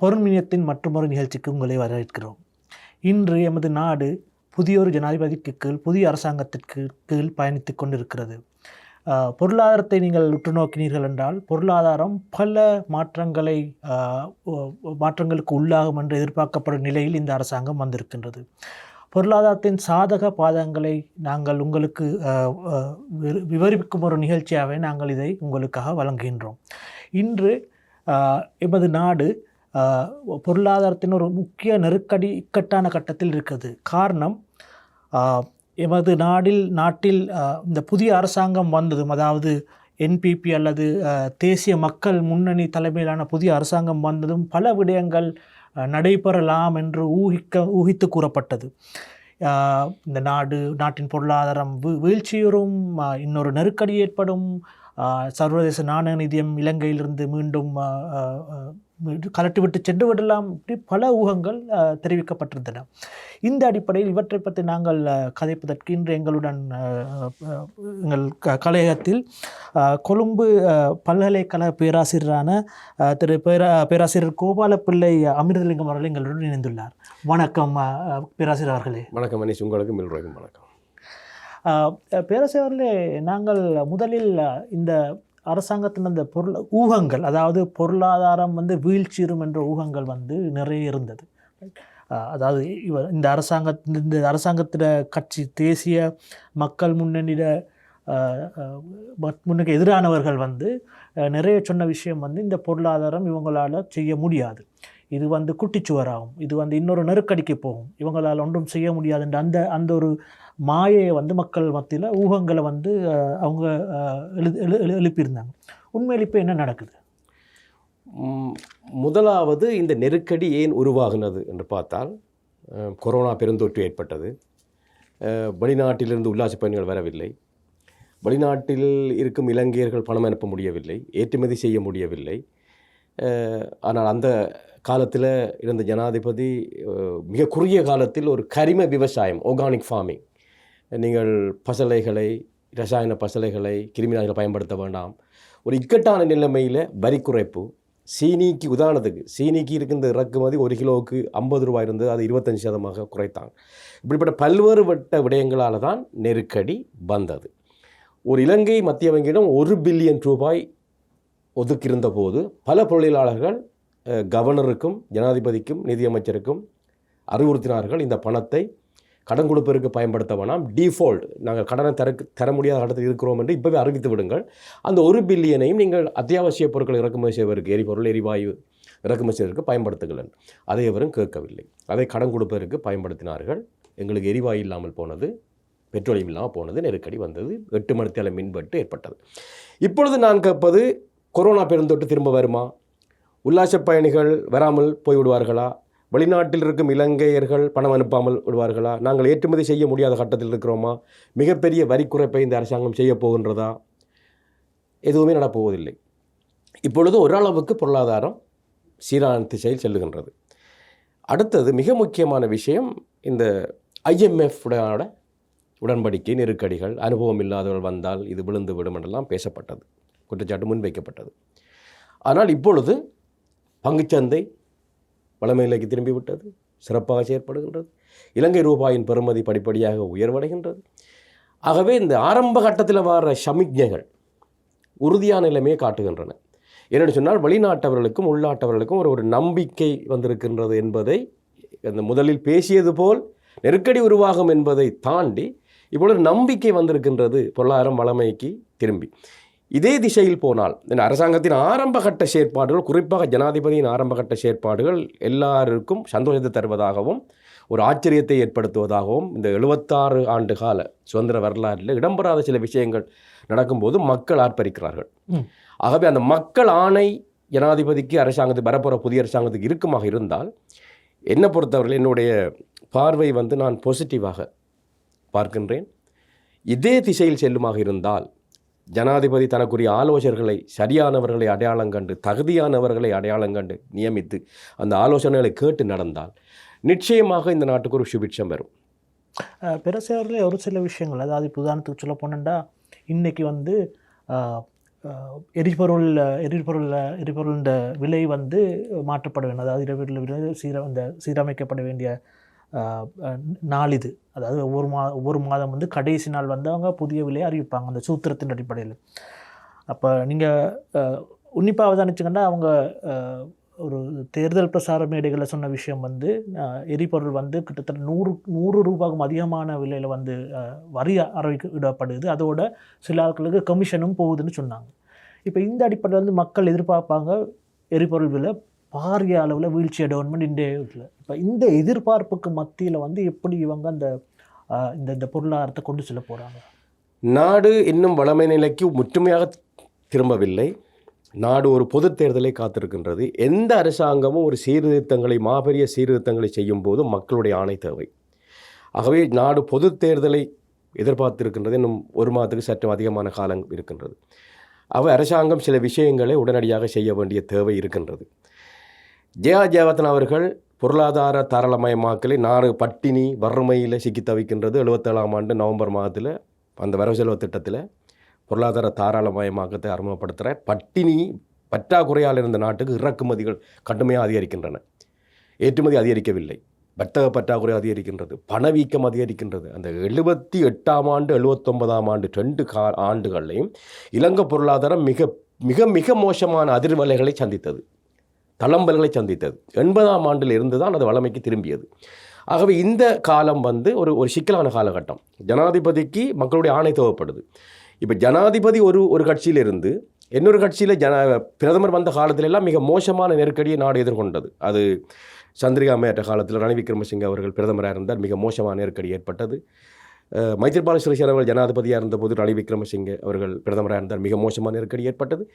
பொருண்மியத்தின் மற்றொரு நிகழ்ச்சிக்கு உங்களை வரவேற்கிறோம். இன்று எமது நாடு புதியொரு ஜனாதிபதிக்கு கீழ் புதிய அரசாங்கத்திற்கு கீழ் பயணித்து கொண்டிருக்கிறது. பொருளாதாரத்தை நீங்கள் உற்று நோக்கினீர்கள் என்றால் பொருளாதாரம் பல மாற்றங்களுக்கு உள்ளாகும் என்று எதிர்பார்க்கப்படும் நிலையில் இந்த அரசாங்கம் வந்திருக்கின்றது. பொருளாதாரத்தின் சாதக பாதங்களை நாங்கள் உங்களுக்கு விவரிக்கும் ஒரு நிகழ்ச்சியாகவே நாங்கள் இதை உங்களுக்காக வழங்குகின்றோம். இன்று எமது நாடு பொருளாதாரத்தின் ஒரு முக்கிய நெருக்கடி இக்கட்டான கட்டத்தில் இருக்கிறது. காரணம், எமது நாட்டில் இந்த புதிய அரசாங்கம் வந்ததும், அதாவது என்பிபி அல்லது தேசிய மக்கள் முன்னணி தலைமையிலான புதிய அரசாங்கம் வந்ததும் பல விடயங்கள் நடைபெறலாம் என்று ஊகித்து கூறப்பட்டது. இந்த நாட்டின் பொருளாதாரம் வீழ்ச்சியுறும், இன்னொரு நெருக்கடி ஏற்படும், சர்வதேச நாணய நிதியம் இலங்கையிலிருந்து மீண்டும் கலட்டிவிட்டு சென்று விடலாம், இப்படி பல ஊகங்கள் தெரிவிக்கப்பட்டிருந்தன. இந்த அடிப்படையில் இவற்றை பற்றி நாங்கள் கதைப்பதற்கு இன்று எங்களுடன் எங்கள் கலையகத்தில் கொழும்பு பல்கலைக்கழக பேராசிரியரான பேராசிரியர் கோபாலப்பிள்ளை அமிர்தலிங்கம் அவர்கள் எங்களுடன் இணைந்துள்ளார். வணக்கம் பேராசிரியர் அவர்களே. வணக்கம் மனிஷ், உங்களுக்கு மில்ரோய்க்கும் வணக்கம். பேராசிரியர் அவர்களே, நாங்கள் முதலில் இந்த அரசாங்கத்தின் அந்த ஊகங்கள், அதாவது பொருளாதாரம் வீழ்ச்சிரும் என்ற ஊகங்கள் நிறைய இருந்தது. அதாவது இந்த அரசாங்கத்திட கட்சி தேசிய மக்கள் முன்னணிக்கு எதிரானவர்கள் நிறைய சொன்ன விஷயம் இந்த பொருளாதாரம் இவங்களால் செய்ய முடியாது, இது குட்டிச்சுவராகும், இது இன்னொரு நெருக்கடிக்கு போகும், இவங்களால் ஒன்றும் செய்ய முடியாதுன்ற அந்த ஒரு மாயையை மக்கள் மத்தியில் ஊகங்களை அவங்க எழுப்பியிருந்தாங்க. உண்மையில் இப்போ என்ன நடக்குது? முதலாவது, இந்த நெருக்கடி ஏன் உருவாகினது என்று பார்த்தால், கொரோனா பெருந்தொற்று ஏற்பட்டது. வெளிநாட்டிலிருந்து உல்லாச பயணிகள் வரவில்லை, வெளிநாட்டில் இருக்கும் இலங்கையர்கள் பணம் அனுப்ப முடியவில்லை, ஏற்றுமதி செய்ய முடியவில்லை. ஆனால் அந்த காலத்தில் இருந்த ஜனாதிபதி மிக குறுகிய காலத்தில் ஒரு கரிம விவசாயம், ஆர்கானிக் ஃபார்மிங், நீங்கள் பசலைகளை, ரசாயன பசலைகளை, கிருமிநாசினிகளை பயன்படுத்த வேண்டாம், ஒரு இக்கட்டான நிலைமையில் வரி குறைப்பு, சீனிக்கு உதாரணத்துக்கு சீனிக்கு இருக்கின்ற இறக்குமதி 1 கிலோவுக்கு 50 ரூபாய் இருந்தது, அது 25% குறைத்தாங்க. இப்படிப்பட்ட பல்வேறுபட்ட விடயங்களால் தான் நெருக்கடி வந்தது. ஒரு இலங்கை மத்திய வங்கியிடம் 1 பில்லியன் ரூபாய் ஒதுக்கியிருந்த போது பல தொழிலாளர்கள் கவர்னருக்கும் ஜனாதிபதிக்கும் நிதியமைச்சருக்கும் அறிவுறுத்தினார்கள், இந்த பணத்தை கடன் கொடுப்பதற்கு பயன்படுத்த வேணாம், டிஃபால்ட், நாங்கள் கடனை தர முடியாத கட்டத்தில் இருக்கிறோம் என்று இப்போவே அறிவித்து விடுங்கள், அந்த 1 பில்லியனையும் நீங்கள் அத்தியாவசிய பொருட்கள் இறக்குமதி செய்வதற்கு, எரிபொருள் எரிவாயு இறக்குமதி செய்வதற்கு பயன்படுத்துங்கள். அதை எவரும் கேட்கவில்லை, அதை கடன் கொடுப்பதற்கு பயன்படுத்தினார்கள். எங்களுக்கு எரிவாயு இல்லாமல் போனது, பெட்ரோலியம் இல்லாமல் போனது, நெருக்கடி வந்தது, 8 மணித்தேல மின்வெட்டு ஏற்பட்டது. இப்பொழுது நான் கேட்பது, கொரோனா பெருந்தொற்று திரும்ப வருமா? உல்லாச பயணிகள் வராமல் போய்விடுவார்களா? வெளிநாட்டில் இருக்கும் இலங்கையர்கள் பணம் அனுப்பாமல் விடுவார்களா? நாங்கள் ஏற்றுமதி செய்ய முடியாத கட்டத்தில் இருக்கிறோமா? மிகப்பெரிய வரி குறைப்பை இந்த அரசாங்கம் செய்ய போகின்றதா? எதுவுமே நடப்போவதில்லை. இப்பொழுது ஓரளவுக்கு பொருளாதாரம் சீரான திசையில் செல்லுகின்றது. அடுத்தது மிக முக்கியமான விஷயம், இந்த IMF உடன்படிக்கை நெருக்கடிகள், அனுபவம் இல்லாதவர்கள் வந்தால் இது விழுந்து விடும் என்றெல்லாம் பேசப்பட்டது, குற்றச்சாட்டு முன்வைக்கப்பட்டது. ஆனால் இப்பொழுது பங்குச்சந்தை வளமையிലേക്ക് திரும்பிவிட்டது, சிறப்பாக செயற்படுகின்றது, இலங்கை ரூபாயின் பெறுமதி படிப்படியாக உயர்வடைகின்றது. ஆகவே இந்த ஆரம்ப கட்டத்தில் வர சமிக்ஞைகள் உறுதியான நிலைமையை காட்டுகின்றன. என்னென்னு சொன்னால், வெளிநாட்டவர்களுக்கும் உள்நாட்டவர்களுக்கும் ஒரு நம்பிக்கை வந்திருக்கின்றது என்பதை, அந்த முதலில் பேசியது போல் நெருக்கடி உருவாகும் என்பதை தாண்டி இப்பொழுது நம்பிக்கை வந்திருக்கின்றது, பொருளாதாரம் வளமைக்கு திரும்பி. இதே திசையில் போனால் இந்த அரசாங்கத்தின் ஆரம்பகட்ட செயற்பாடுகள், குறிப்பாக ஜனாதிபதியின் ஆரம்பகட்ட செயற்பாடுகள் எல்லாருக்கும் சந்தோஷத்தை தருவதாகவும் ஒரு ஆச்சரியத்தை ஏற்படுத்துவதாகவும், இந்த 76 ஆண்டு கால சுதந்திர வரலாற்றில் இடம்பெறாத சில விஷயங்கள் நடக்கும்போது மக்கள் ஆர்ப்பரிக்கிறார்கள். ஆகவே அந்த மக்கள் ஆணை ஜனாதிபதிக்கு, அரசாங்கத்துக்கு, வரப்போகிற புதிய அரசாங்கத்துக்கு இருக்குமாக இருந்தால், என்னை பொறுத்தவர்கள் என்னுடைய பார்வை நான் பாசிட்டிவாக பார்க்கின்றேன். இதே திசையில் செல்லுமாக இருந்தால், ஜனாதிபதி தனக்குரிய ஆலோசகர்களை, சரியானவர்களை அடையாளம் கண்டு, தகுதியானவர்களை அடையாளம் கண்டு நியமித்து அந்த ஆலோசனைகளை கேட்டு நடந்தால் நிச்சயமாக இந்த நாட்டுக்கு ஒரு சுபிட்சம் வரும். பேராசிரியர்களே, ஒரு சில விஷயங்கள், அதாவது இப்போ உதாரணத்துக்கு சொல்ல போனோம்னா, இன்றைக்கி எரிபொருளின் விலை வந்து மாற்றப்பட வேண்டும். அதாவது எரிபொருள் விலை சீரமைக்கப்பட வேண்டிய நாள் இது. அதாவது ஒவ்வொரு மாதம் வந்து கடைசி நாள் வந்து அவங்க புதிய விலையை அறிவிப்பாங்க அந்த சூத்திரத்தின் அடிப்படையில். அப்போ நீங்கள் உன்னிப்பாக அவதானிச்சிங்கன்னா அவங்க ஒரு தேர்தல் பிரசார மேடைகளில் சொன்ன விஷயம் வந்து எரிபொருள் வந்து கிட்டத்தட்ட 100 ரூபாய்க்கும் அதிகமான விலையில் வந்து வரி விடப்படுது, அதோட சில ஆட்களுக்கு கமிஷனும் போகுதுன்னு சொன்னாங்க. இப்போ இந்த அடிப்படையில் வந்து மக்கள் எதிர்பார்ப்பாங்க எரிபொருள் விலை பாரிய அளவில் வீழ்ச்சி அடைவன்மெண்ட் இந்திய வீட்டில். இப்போ இந்த எதிர்பார்ப்புக்கு மத்தியில் வந்து எப்படி இவங்க அந்த இந்த பொருளாதாரத்தை கொண்டு செல்ல போகிறாங்க? நாடு இன்னும் வளமை நிலைக்கு முற்றுமையாக திரும்பவில்லை. நாடு ஒரு பொது தேர்தலை காத்திருக்கின்றது. எந்த அரசாங்கமும் ஒரு சீர்திருத்தங்களை மாபெரிய சீர்திருத்தங்களை செய்யும் போது மக்களுடைய ஆணை தேவை. ஆகவே நாடு பொது தேர்தலை எதிர்பார்த்திருக்கின்றது. இன்னும் ஒரு மாதத்துக்கு சற்று அதிகமான காலம் இருக்கின்றது. அரசாங்கம் சில விஷயங்களை உடனடியாக செய்ய வேண்டிய தேவை இருக்கின்றது. ஜெயவர்தன அவர்கள் பொருளாதார தாராளமயமாக்கலை நாடு பட்டினி வறுமையில் சிக்கி தவிக்கின்றது. 77ஆம் ஆண்டு நவம்பர் மாதத்தில் அந்த வரவு செலவு திட்டத்தில் பொருளாதார தாராளமயமாக்கத்தை அறிமுகப்படுத்துகிறார். பட்டினி பற்றாக்குறையால் இருந்த நாட்டுக்கு இறக்குமதிகள் கடுமையாக அதிகரிக்கின்றன, ஏற்றுமதி அதிகரிக்கவில்லை. வர்த்தக பற்றாக்குறை அதிகரிக்கின்றது, பணவீக்கம் அதிகரிக்கின்றது. அந்த 78ஆம் ஆண்டு 79ஆம் ஆண்டு 2 ஆண்டுகளையும் இலங்கை பொருளாதாரம் மிக மிக மிக மோசமான அதிர்வலைகளை சந்தித்தது, தளம்பல்களை சந்தித்தது. 80ஆம் ஆண்டில் இருந்து தான் அது வளமைக்கு திரும்பியது. ஆகவே இந்த காலம் வந்து ஒரு சிக்கலான காலகட்டம். ஜனாதிபதிக்கு மக்களுடைய ஆணை தேவைப்படுது. இப்போ ஜனாதிபதி ஒரு கட்சியிலிருந்து இன்னொரு கட்சியில் பிரதமர் வந்த காலத்திலெல்லாம் மிக மோசமான நெருக்கடியை நாடு எதிர்கொண்டது. அது சந்திரிகா மேற்ற காலத்தில் ரணில் விக்ரமசிங்கே அவர்கள் பிரதமராக இருந்தால் மிக மோசமான நெருக்கடி ஏற்பட்டது. மைத்ரிபால சிறிசேன அவர்கள் ஜனாதிபதியாக இருந்தபோது ரணில் விக்ரமசிங்கே அவர்கள் பிரதமராக இருந்தால் மிக மோசமான நெருக்கடி ஏற்பட்டது.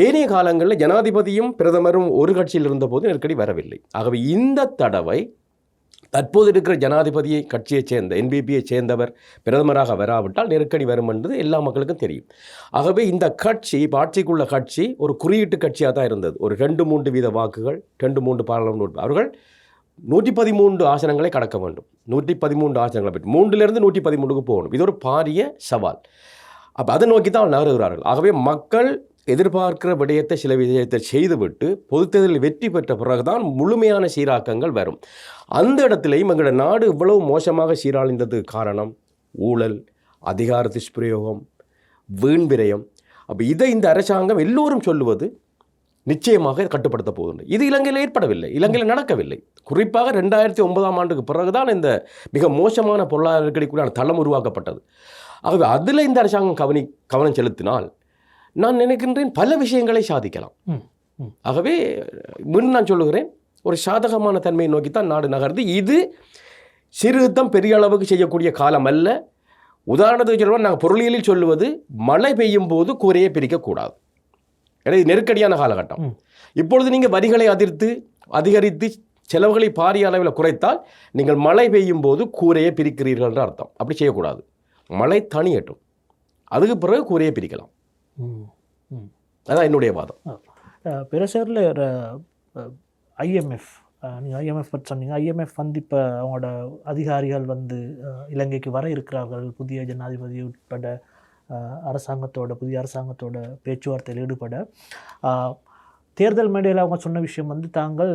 ஏனைய காலங்களில் ஜனாதிபதியும் பிரதமரும் ஒரு கட்சியில் இருந்தபோது நெருக்கடி வரவில்லை. ஆகவே இந்த தடவை தற்போது இருக்கிற ஜனாதிபதியை கட்சியைச் சேர்ந்த NPPயை சேர்ந்தவர் பிரதமராக வராவிட்டால் நெருக்கடி வரும் என்பது எல்லா மக்களுக்கும் தெரியும். ஆகவே இந்த கட்சி ஆட்சிக்குள்ள கட்சி ஒரு குறியீட்டு கட்சியாக தான் இருந்தது. ஒரு 2-3 வீத வாக்குகள், 2-3 பாராளுமன்ற அவர்கள் 113 ஆசனங்களை கடக்க வேண்டும். 113 ஆசனங்களை பெற்று 3லிருந்து 113க்கு போகணும். இது ஒரு பாரிய சவால். அப்போ அதை நோக்கி தான் நகருகிறார்கள். ஆகவே மக்கள் எதிர்பார்க்கிற விடயத்தை சில விடயத்தை செய்துவிட்டு பொதுத் தேர்தலில் வெற்றி பெற்ற பிறகுதான் முழுமையான சீராக்கங்கள் வரும். அந்த இடத்துலையும் எங்களோட நாடு இவ்வளவு மோசமாக சீரழிந்ததுக்கு காரணம் ஊழல், அதிகார துஷ்பிரயோகம், வீண் விரயம். அப்போ இதை இந்த அரசாங்கம் எல்லோரும் சொல்லுவது நிச்சயமாக கட்டுப்படுத்த போகுது. இது இலங்கையில் ஏற்படவில்லை, இலங்கையில் நடக்கவில்லை. குறிப்பாக 2009ஆம் ஆண்டுக்கு பிறகுதான் இந்த மிக மோசமான பொருளாதார நெருக்கடிக்குள்ளான தளம் உருவாக்கப்பட்டது. ஆகவே அதில் இந்த அரசாங்கம் கவனம் செலுத்தினால் நான் நினைக்கின்றேன் பல விஷயங்களை சாதிக்கலாம். ஆகவே மீண்டும் நான் சொல்லுகிறேன், ஒரு சாதகமான தன்மையை நோக்கித்தான் நாடு நகர்ந்து. இது சீர்திருத்தம் பெரிய அளவுக்கு செய்யக்கூடிய காலம் அல்ல. உதாரணத்துக்கு சொல்லுவோம், நாங்கள் பொருளியலில் சொல்லுவது மழை பெய்யும் போது கூரையை பிரிக்கக்கூடாது. எனவே நெருக்கடியான காலகட்டம். இப்பொழுது நீங்கள் வரிகளை அதிகரித்து செலவுகளை பாரிய அளவில் குறைத்தால் நீங்கள் மழை பெய்யும் போது கூரையை பிரிக்கிறீர்கள் என்ற அர்த்தம். அப்படி செய்யக்கூடாது. மழை தனியட்டும், அதுக்கு பிறகு கூரையை பிரிக்கலாம். அதான் என்னுடைய வாதம். பிரசரில் IMF, நீங்கள் IMF பற்றி சொன்னீங்க. IMF வந்து இப்போ அவங்களோட அதிகாரிகள் வந்து இலங்கைக்கு வர இருக்கிறார்கள். புதிய ஜனாதிபதி உட்பட புதிய அரசாங்கத்தோட பேச்சுவார்த்தையில் ஈடுபட தேர்தல் மேடையில் அவங்க சொன்ன விஷயம் வந்து தாங்கள்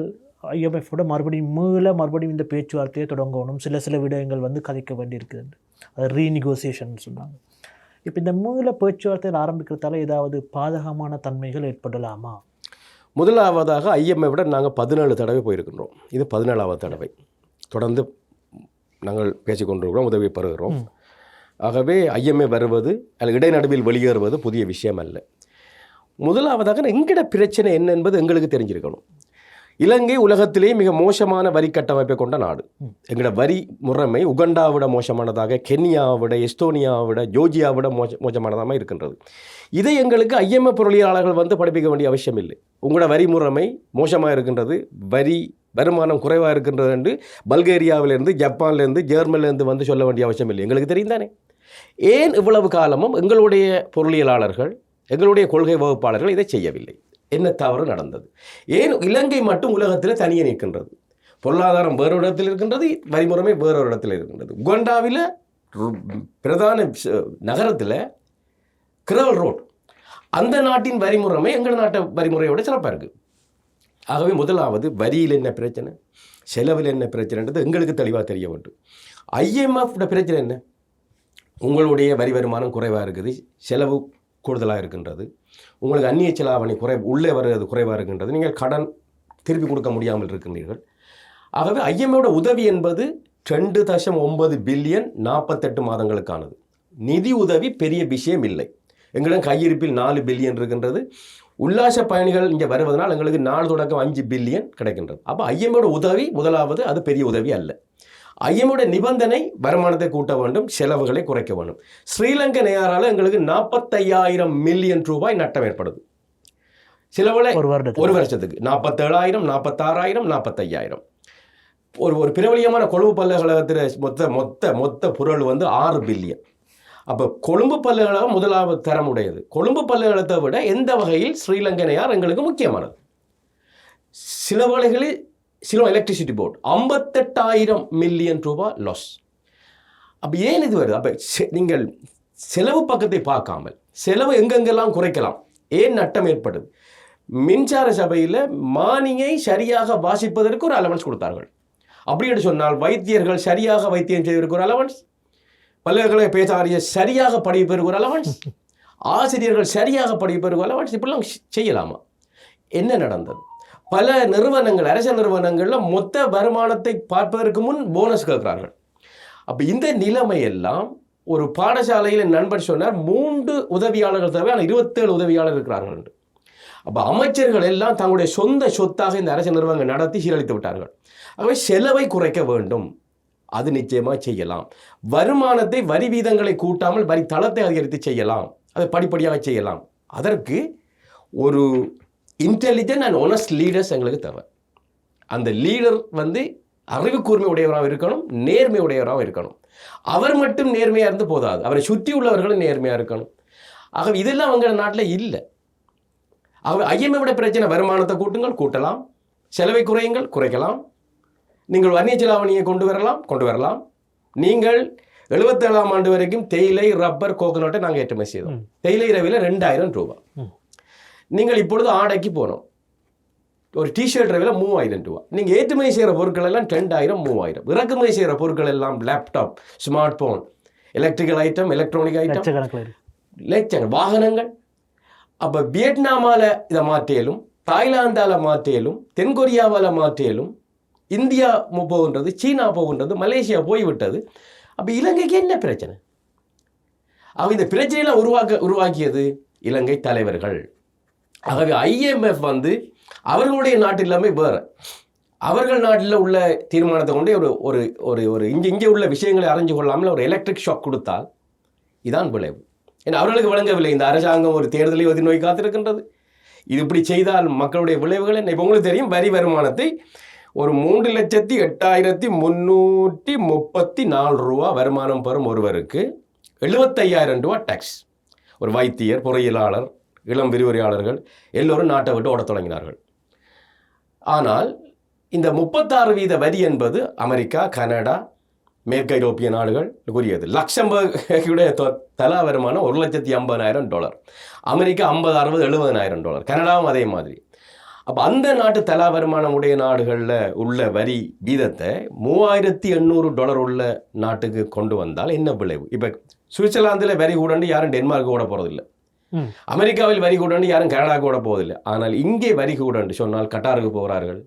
IMF-ஓட மறுபடியும் இந்த பேச்சுவார்த்தையை தொடங்கணும், சில விடயங்கள் வந்து கதைக்க வேண்டியிருக்குது, அது ரீநெகோசியேஷன் சொன்னாங்க. இப்போ இந்த பேச்சுவார்த்தையில் ஆரம்பிக்கிறதால ஏதாவது பாதகமான தன்மைகள் ஏற்படலாமா? முதலாவதாக IMF-விட நாங்கள் 17 தடவை போயிருக்கின்றோம். இது 17ஆவது தடவை. தொடர்ந்து நாங்கள் பேசிக்கொண்டிருக்கிறோம், உதவி பெறுகிறோம். ஆகவே IMF வருவது அல்லது இடைநடுவில் வெளியேறுவது புதிய விஷயம் அல்ல. முதலாவதாக எங்கட பிரச்சனை என்ன என்பது எங்களுக்கு தெரிஞ்சிருக்கணும். இலங்கை உலகத்திலேயே மிக மோசமான வரி கட்டமைப்பை கொண்ட நாடு. எங்களோட வரி முறைமை உகண்டாவிட மோசமானதாக, கென்யாவிட, எஸ்டோனியாவிட, ஜோர்ஜியாவிட மோசமானதாக இருக்கின்றது. இதை எங்களுக்கு IMF பொருளியலாளர்கள் வந்து படிப்பிக்க வேண்டிய அவசியம் இல்லை. உங்களோட வரி முறைமை மோசமாக இருக்கின்றது, வருமானம் குறைவாக இருக்கின்றது என்று பல்கேரியாவிலிருந்து, ஜப்பான்லேருந்து, ஜெர்மனிலேருந்து வந்து சொல்ல வேண்டிய அவசியம் இல்லை. எங்களுக்கு தெரியும் தானே. ஏன் இவ்வளவு காலமும் எங்களுடைய பொருளியலாளர்கள், எங்களுடைய கொள்கை வகுப்பாளர்கள் இதை செய்யவில்லை? என்ன தவறு நடந்தது? ஏன் இலங்கை மட்டும் உலகத்தில் தனியே நிற்கின்றது? பொருளாதாரம் வேறு இடத்தில் இருக்கின்றது, வரிமுறைமை வேறொரு இடத்தில் இருக்கின்றது. உகண்டாவில் பிரதான நகரத்தில் கிரவல் ரோட், அந்த நாட்டின் வரிமுறைமை எங்கள் நாட்டு வரிமுறையோட சிறப்பாக இருக்குது. ஆகவே முதலாவது வரியில் என்ன பிரச்சனை, செலவில் என்ன பிரச்சனைன்றது எங்களுக்கு தெளிவாக தெரிய வேண்டும். IMF பிரச்சனை என்ன, உங்களுடைய வரி வருமானம் குறைவாக இருக்குது, செலவு கூடுதலாக இருக்கின்றது, உங்களுக்கு அந்நிய செலாவணி உள்ளே வருவது குறைவாக இருக்கின்றது, நீங்கள் கடன் திருப்பி கொடுக்க முடியாமல் இருக்கின்றீர்கள். ஆகவே IMF உதவி என்பது 2.9 பில்லியன் 48 மாதங்களுக்கானது. நிதி உதவி பெரிய விஷயம் இல்லை. எங்களிடம் கையிருப்பில் 4 பில்லியன் இருக்கின்றது. உல்லாச பயணிகள் இங்கே வருவதனால் எங்களுக்கு நாள் தொடக்கம் 5 பில்லியன் கிடைக்கின்றது. அப்போ IMF உதவி முதலாவது அது பெரிய உதவி அல்ல. IMF நிபந்தனை வருமானத்தை கூட்ட வேண்டும், செலவுகளை குறைக்க வேண்டும். ஸ்ரீலங்கா நேரால் எங்களுக்கு 45,000 மில்லியன் ரூபாய் நட்டம் ஏற்படுது. சிலவளை ஒரு வருஷத்துக்கு 47,000, 46,000, 45,000. ஒரு பிரபலியமான கொழும்பு பல்கலைக்கழகத்தில் மொத்த பொருள் 6 பில்லியன். அப்போ கொழும்பு பல்கலைக்கழகம் முதலாவது தரமுடையது. கொழும்பு பல்கலைக்கழகத்தை விட எந்த வகையில் ஸ்ரீலங்கனையார் எங்களுக்கு முக்கியமானது. சில வேளைகளில் எலக்ட்ரிசிட்டி போர்டு 58,000 மில்லியன் ரூபாய் லாஸ். அப்போ ஏன் இது வருது? அப்போ நீங்கள் செலவு பக்கத்தை பார்க்காமல் செலவு எங்கெங்கெல்லாம் குறைக்கலாம், ஏன் நட்டம் ஏற்படுது? மின்சார சபையில் மானியை சரியாக வாசிப்பதற்கு ஒரு அலவன்ஸ் கொடுத்தார்கள். அப்படி என்று சொன்னால் வைத்தியர்கள் சரியாக வைத்தியம் செய்வதற்கு ஒரு அலவன்ஸ், பல்கலைக்கழக பேச்சாரியர் சரியாக படிப்பதற்கு ஒரு அலவன்ஸ், ஆசிரியர்கள் சரியாக படிப்பதற்கு அலவன்ஸ், இப்படிலாம் செய்யலாமா? என்ன நடந்தது? பல நிறுவனங்கள், அரசு நிறுவனங்களில் மொத்த வருமானத்தை பார்ப்பதற்கு முன் போனஸ் கேட்கிறார்கள். அப்போ இந்த நிலைமையெல்லாம் ஒரு பாடசாலையில் நண்பர் சொன்னார் 3 உதவியாளர்கள் தேவை, ஆனால் 27 உதவியாளர் இருக்கிறார்கள் என்று. அப்போ அமைச்சர்கள் எல்லாம் தங்களுடைய சொந்த சொத்தாக இந்த அரசு நிறுவனங்கள் நடத்தி சீரழித்து விட்டார்கள். ஆகவே செலவை குறைக்க வேண்டும், அது நிச்சயமாக செய்யலாம். வருமானத்தை வரி வீதங்களை கூட்டாமல் வரி தளத்தை அதிகரித்து செய்யலாம், அதை படிப்படியாக செய்யலாம். அதற்கு ஒரு இன்டெலிஜென்ட் அண்ட் ஒனஸ்ட் லீடர்ஸ் எங்களுக்கு தேவை. அந்த லீடர் அறிவு கூர்மை உடையவராக இருக்கணும், நேர்மை உடையவராக இருக்கணும். அவர் மட்டும் நேர்மையாக இருந்து போதாது, அவரை சுற்றி உள்ளவர்களும் நேர்மையாக இருக்கணும். ஆகவே இதெல்லாம் அவங்க நாட்டில் இல்லை. ஆகவே IMF பிரச்சனை வருமானத்தை கூட்டலாம், செலவை குறைக்கலாம். நீங்கள் அந்நிய செலாவணியை கொண்டு வரலாம். நீங்கள் 77ஆம் ஆண்டு வரைக்கும் தேயிலை, ரப்பர், கோகோனட்டை நாங்கள் ஏற்றுமதி செய்தோம். தேயிலை விலை 2,000 ரூபாய். நீங்கள் இப்பொழுது ஆடைக்கு போனோம், ஒரு டிஷர்ட் விலை 3,000 ரூபாய். நீங்கள் ஏற்றுமதி செய்கிற பொருட்கள் எல்லாம் 10,000, 3,000. இறக்குமதி செய்கிற பொருட்கள் எல்லாம் laptop, smart phone, electrical item, electronic item, லட்சங்கள், வாகனங்கள். அப்போ வியட்நாமால் இதை மாற்றியலும், தாய்லாந்தால் மாற்றியலும், தென்கொரியாவால் மாற்றியலும், இந்தியா போகின்றது, சீனா போகின்றது, மலேசியா போய்விட்டது. அப்போ இலங்கைக்கு என்ன பிரச்சனை? இந்த பிரச்சனையெல்லாம் உருவாக்கியது இலங்கை தலைவர்கள். ஆகவே IMF அவர்களுடைய நாட்டில் எல்லாமே வேறு, அவர்கள் நாட்டில் உள்ள தீர்மானத்தை கொண்டே ஒரு ஒரு ஒரு இங்கே உள்ள விஷயங்களை அறிஞ்சு கொள்ளாமல் ஒரு எலக்ட்ரிக் ஷாக் கொடுத்தால் இதான் விளைவு. ஏன்னா அவர்களுக்கு விளங்கவில்லை, இந்த அரசாங்கம் ஒரு தேர்தலை எதிர்நோக்கி காத்திருக்கின்றது, இது இப்படி செய்தால் மக்களுடைய விளைவுகள் என்ன. இப்போ உங்களுக்கு தெரியும், வரி வருமானத்தை ஒரு 3,08,334 ரூபா வருமானம் பெறும் ஒருவருக்கு 75,000 ரூபா டேக்ஸ். ஒரு வைத்தியர், பொறியியலாளர், இளம் விரிவுரையாளர்கள் எல்லோரும் நாட்டை விட்டு ஓடத் தொடங்கினார்கள். ஆனால் இந்த 36% வரி என்பது அமெரிக்கா, கனடா, மேற்கு ஐரோப்பிய நாடுகள் கூறியது. லக்சம்பர்குடைய தலா வருமானம் $1,50,000, அமெரிக்கா 50, 60, $70,000, கனடாவும் அதே மாதிரி. அப்போ அந்த நாட்டு தலா வருமானம் உடைய நாடுகளில் உள்ள வரி வீதத்தை $3,800 உள்ள நாட்டுக்கு கொண்டு வந்தால் என்ன விளைவு? இப்போ சுவிட்சர்லாந்தில் வரி கூடண்டு யாரும் டென்மார்க்கு கூட போகிறதில்லை, அமெரிக்காவில் வரி கூடண்டு யாரும் கனடாவுக்கு கூட போவதில்லை. ஆனால் இங்கே வரி கூடண்டு சொன்னால் கட்டாருக்கு போகிறார்கள்.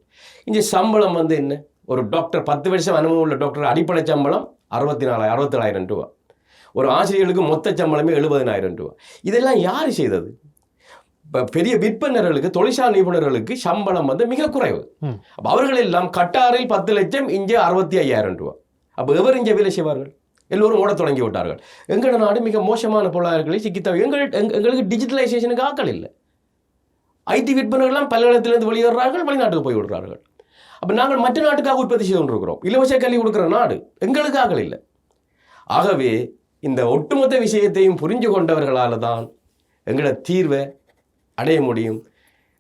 இங்கே சம்பளம் என்ன? ஒரு டாக்டர், 10 வருஷம் அனுபவம் உள்ள டாக்டர் அடிப்படை சம்பளம் 67,000 ரூபா. ஒரு ஆசிரியர்களுக்கு மொத்த சம்பளமே 70,000 ரூபா. இதெல்லாம் யார் செய்தது? இப்போ பெரிய விற்பனர்களுக்கு, தொழிற்சாலை நிபுணர்களுக்கு சம்பளம் மிக குறைவு. அப்போ அவர்கள் எல்லாம் கட்டாரில் 10 லட்சம், இங்கே 65,000 ரூபா. அப்போ எவர் இங்கே வேலை செய்வார்கள்? எல்லோரும் ஓட தொடங்கி விட்டார்கள். எங்களோட நாடு மிக மோசமான பொருளாதாரங்களை சிக்கித்தவை. எங்களுக்கு டிஜிட்டலைசேஷனுக்கு ஆக்கள் இல்லை. IT விற்பனர்கள்லாம் பல்கலைக்கழகத்திலிருந்து வெளியேறார்கள், வெளிநாட்டுக்கு போய் விடுறார்கள். அப்போ நாங்கள் மற்ற நாட்டுக்காக உற்பத்தி செய்து கொண்டிருக்கிறோம். இலவச கல்வி கொடுக்குற நாடு, எங்களுக்கு ஆக்கள் இல்லை. ஆகவே இந்த ஒட்டுமொத்த விஷயத்தையும் புரிஞ்சு கொண்டவர்களால் தான் எங்களோட தீர்வை அடைய முடியும்.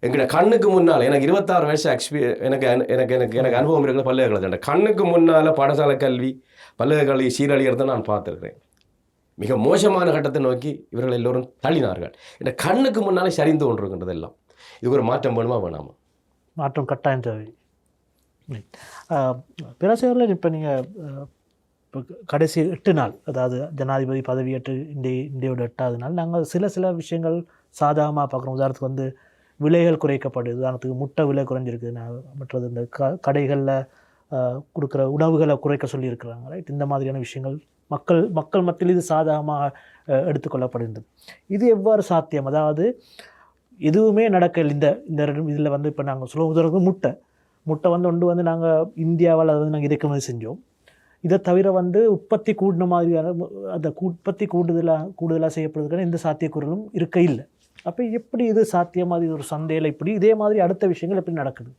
எங்களோட கண்ணுக்கு முன்னால், எனக்கு 26 வருஷம் எனக்கு அனுபவம் இருக்கிற பல்கலைக்கழகம், கண்ணுக்கு முன்னால் பாடசாலை கல்வி, பல்கலைக்கல்வி சீரழிகிறத நான் பார்த்துருக்கிறேன். மிக மோசமான கட்டத்தை நோக்கி இவர்கள் எல்லோரும் தள்ளினார்கள். என்ற கண்ணுக்கு முன்னாலே சரிந்து கொண்டிருக்கின்றதெல்லாம். இதுக்கு ஒரு மாற்றம் வேணுமா வேணாமா? மாற்றம் கட்டாயம் தேவை. பிரசவரில் இப்போ நீங்கள் இப்போ கடைசி 8 நாள், அதாவது ஜனாதிபதி பதவியேற்று இந்தியோட 8வது நாள், நாங்கள் சில விஷயங்கள் சாதகமாக பார்க்குறோம். உதாரணத்துக்கு வந்து விலைகள் குறைக்கப்படுது. உதாரணத்துக்கு முட்டை விலை குறைஞ்சிருக்கு. மற்றது இந்த கடைகளில் கொடுக்குற உணவுகளை குறைக்க சொல்லியிருக்கிறாங்க. ரைட், இந்த மாதிரியான விஷயங்கள் மக்கள் மத்தியில் இது சாதகமாக எடுத்துக்கொள்ளப்படுகின்றது. இது எவ்வாறு சாத்தியம்? அதாவது எதுவுமே நடக்கல இந்த இதில் வந்து இப்போ நாங்கள் சொல்ல உதாரணத்துக்கு முட்டை வந்து நாங்கள் இந்தியாவில் அதை வந்து நாங்கள் இறக்குமதி செஞ்சோம். இதை தவிர வந்து உற்பத்தி கூடின மாதிரியான அந்த உற்பத்தி கூடுதலாக செய்யப்படுறதுக்கான எந்த சாத்தியக்கூறுகளும் இருக்க இல்லை. அப்போ எப்படி இது சாத்தியமாக இது ஒரு சந்தையில் இப்படி இதே மாதிரி அடுத்த விஷயங்கள் எப்படி நடக்குது?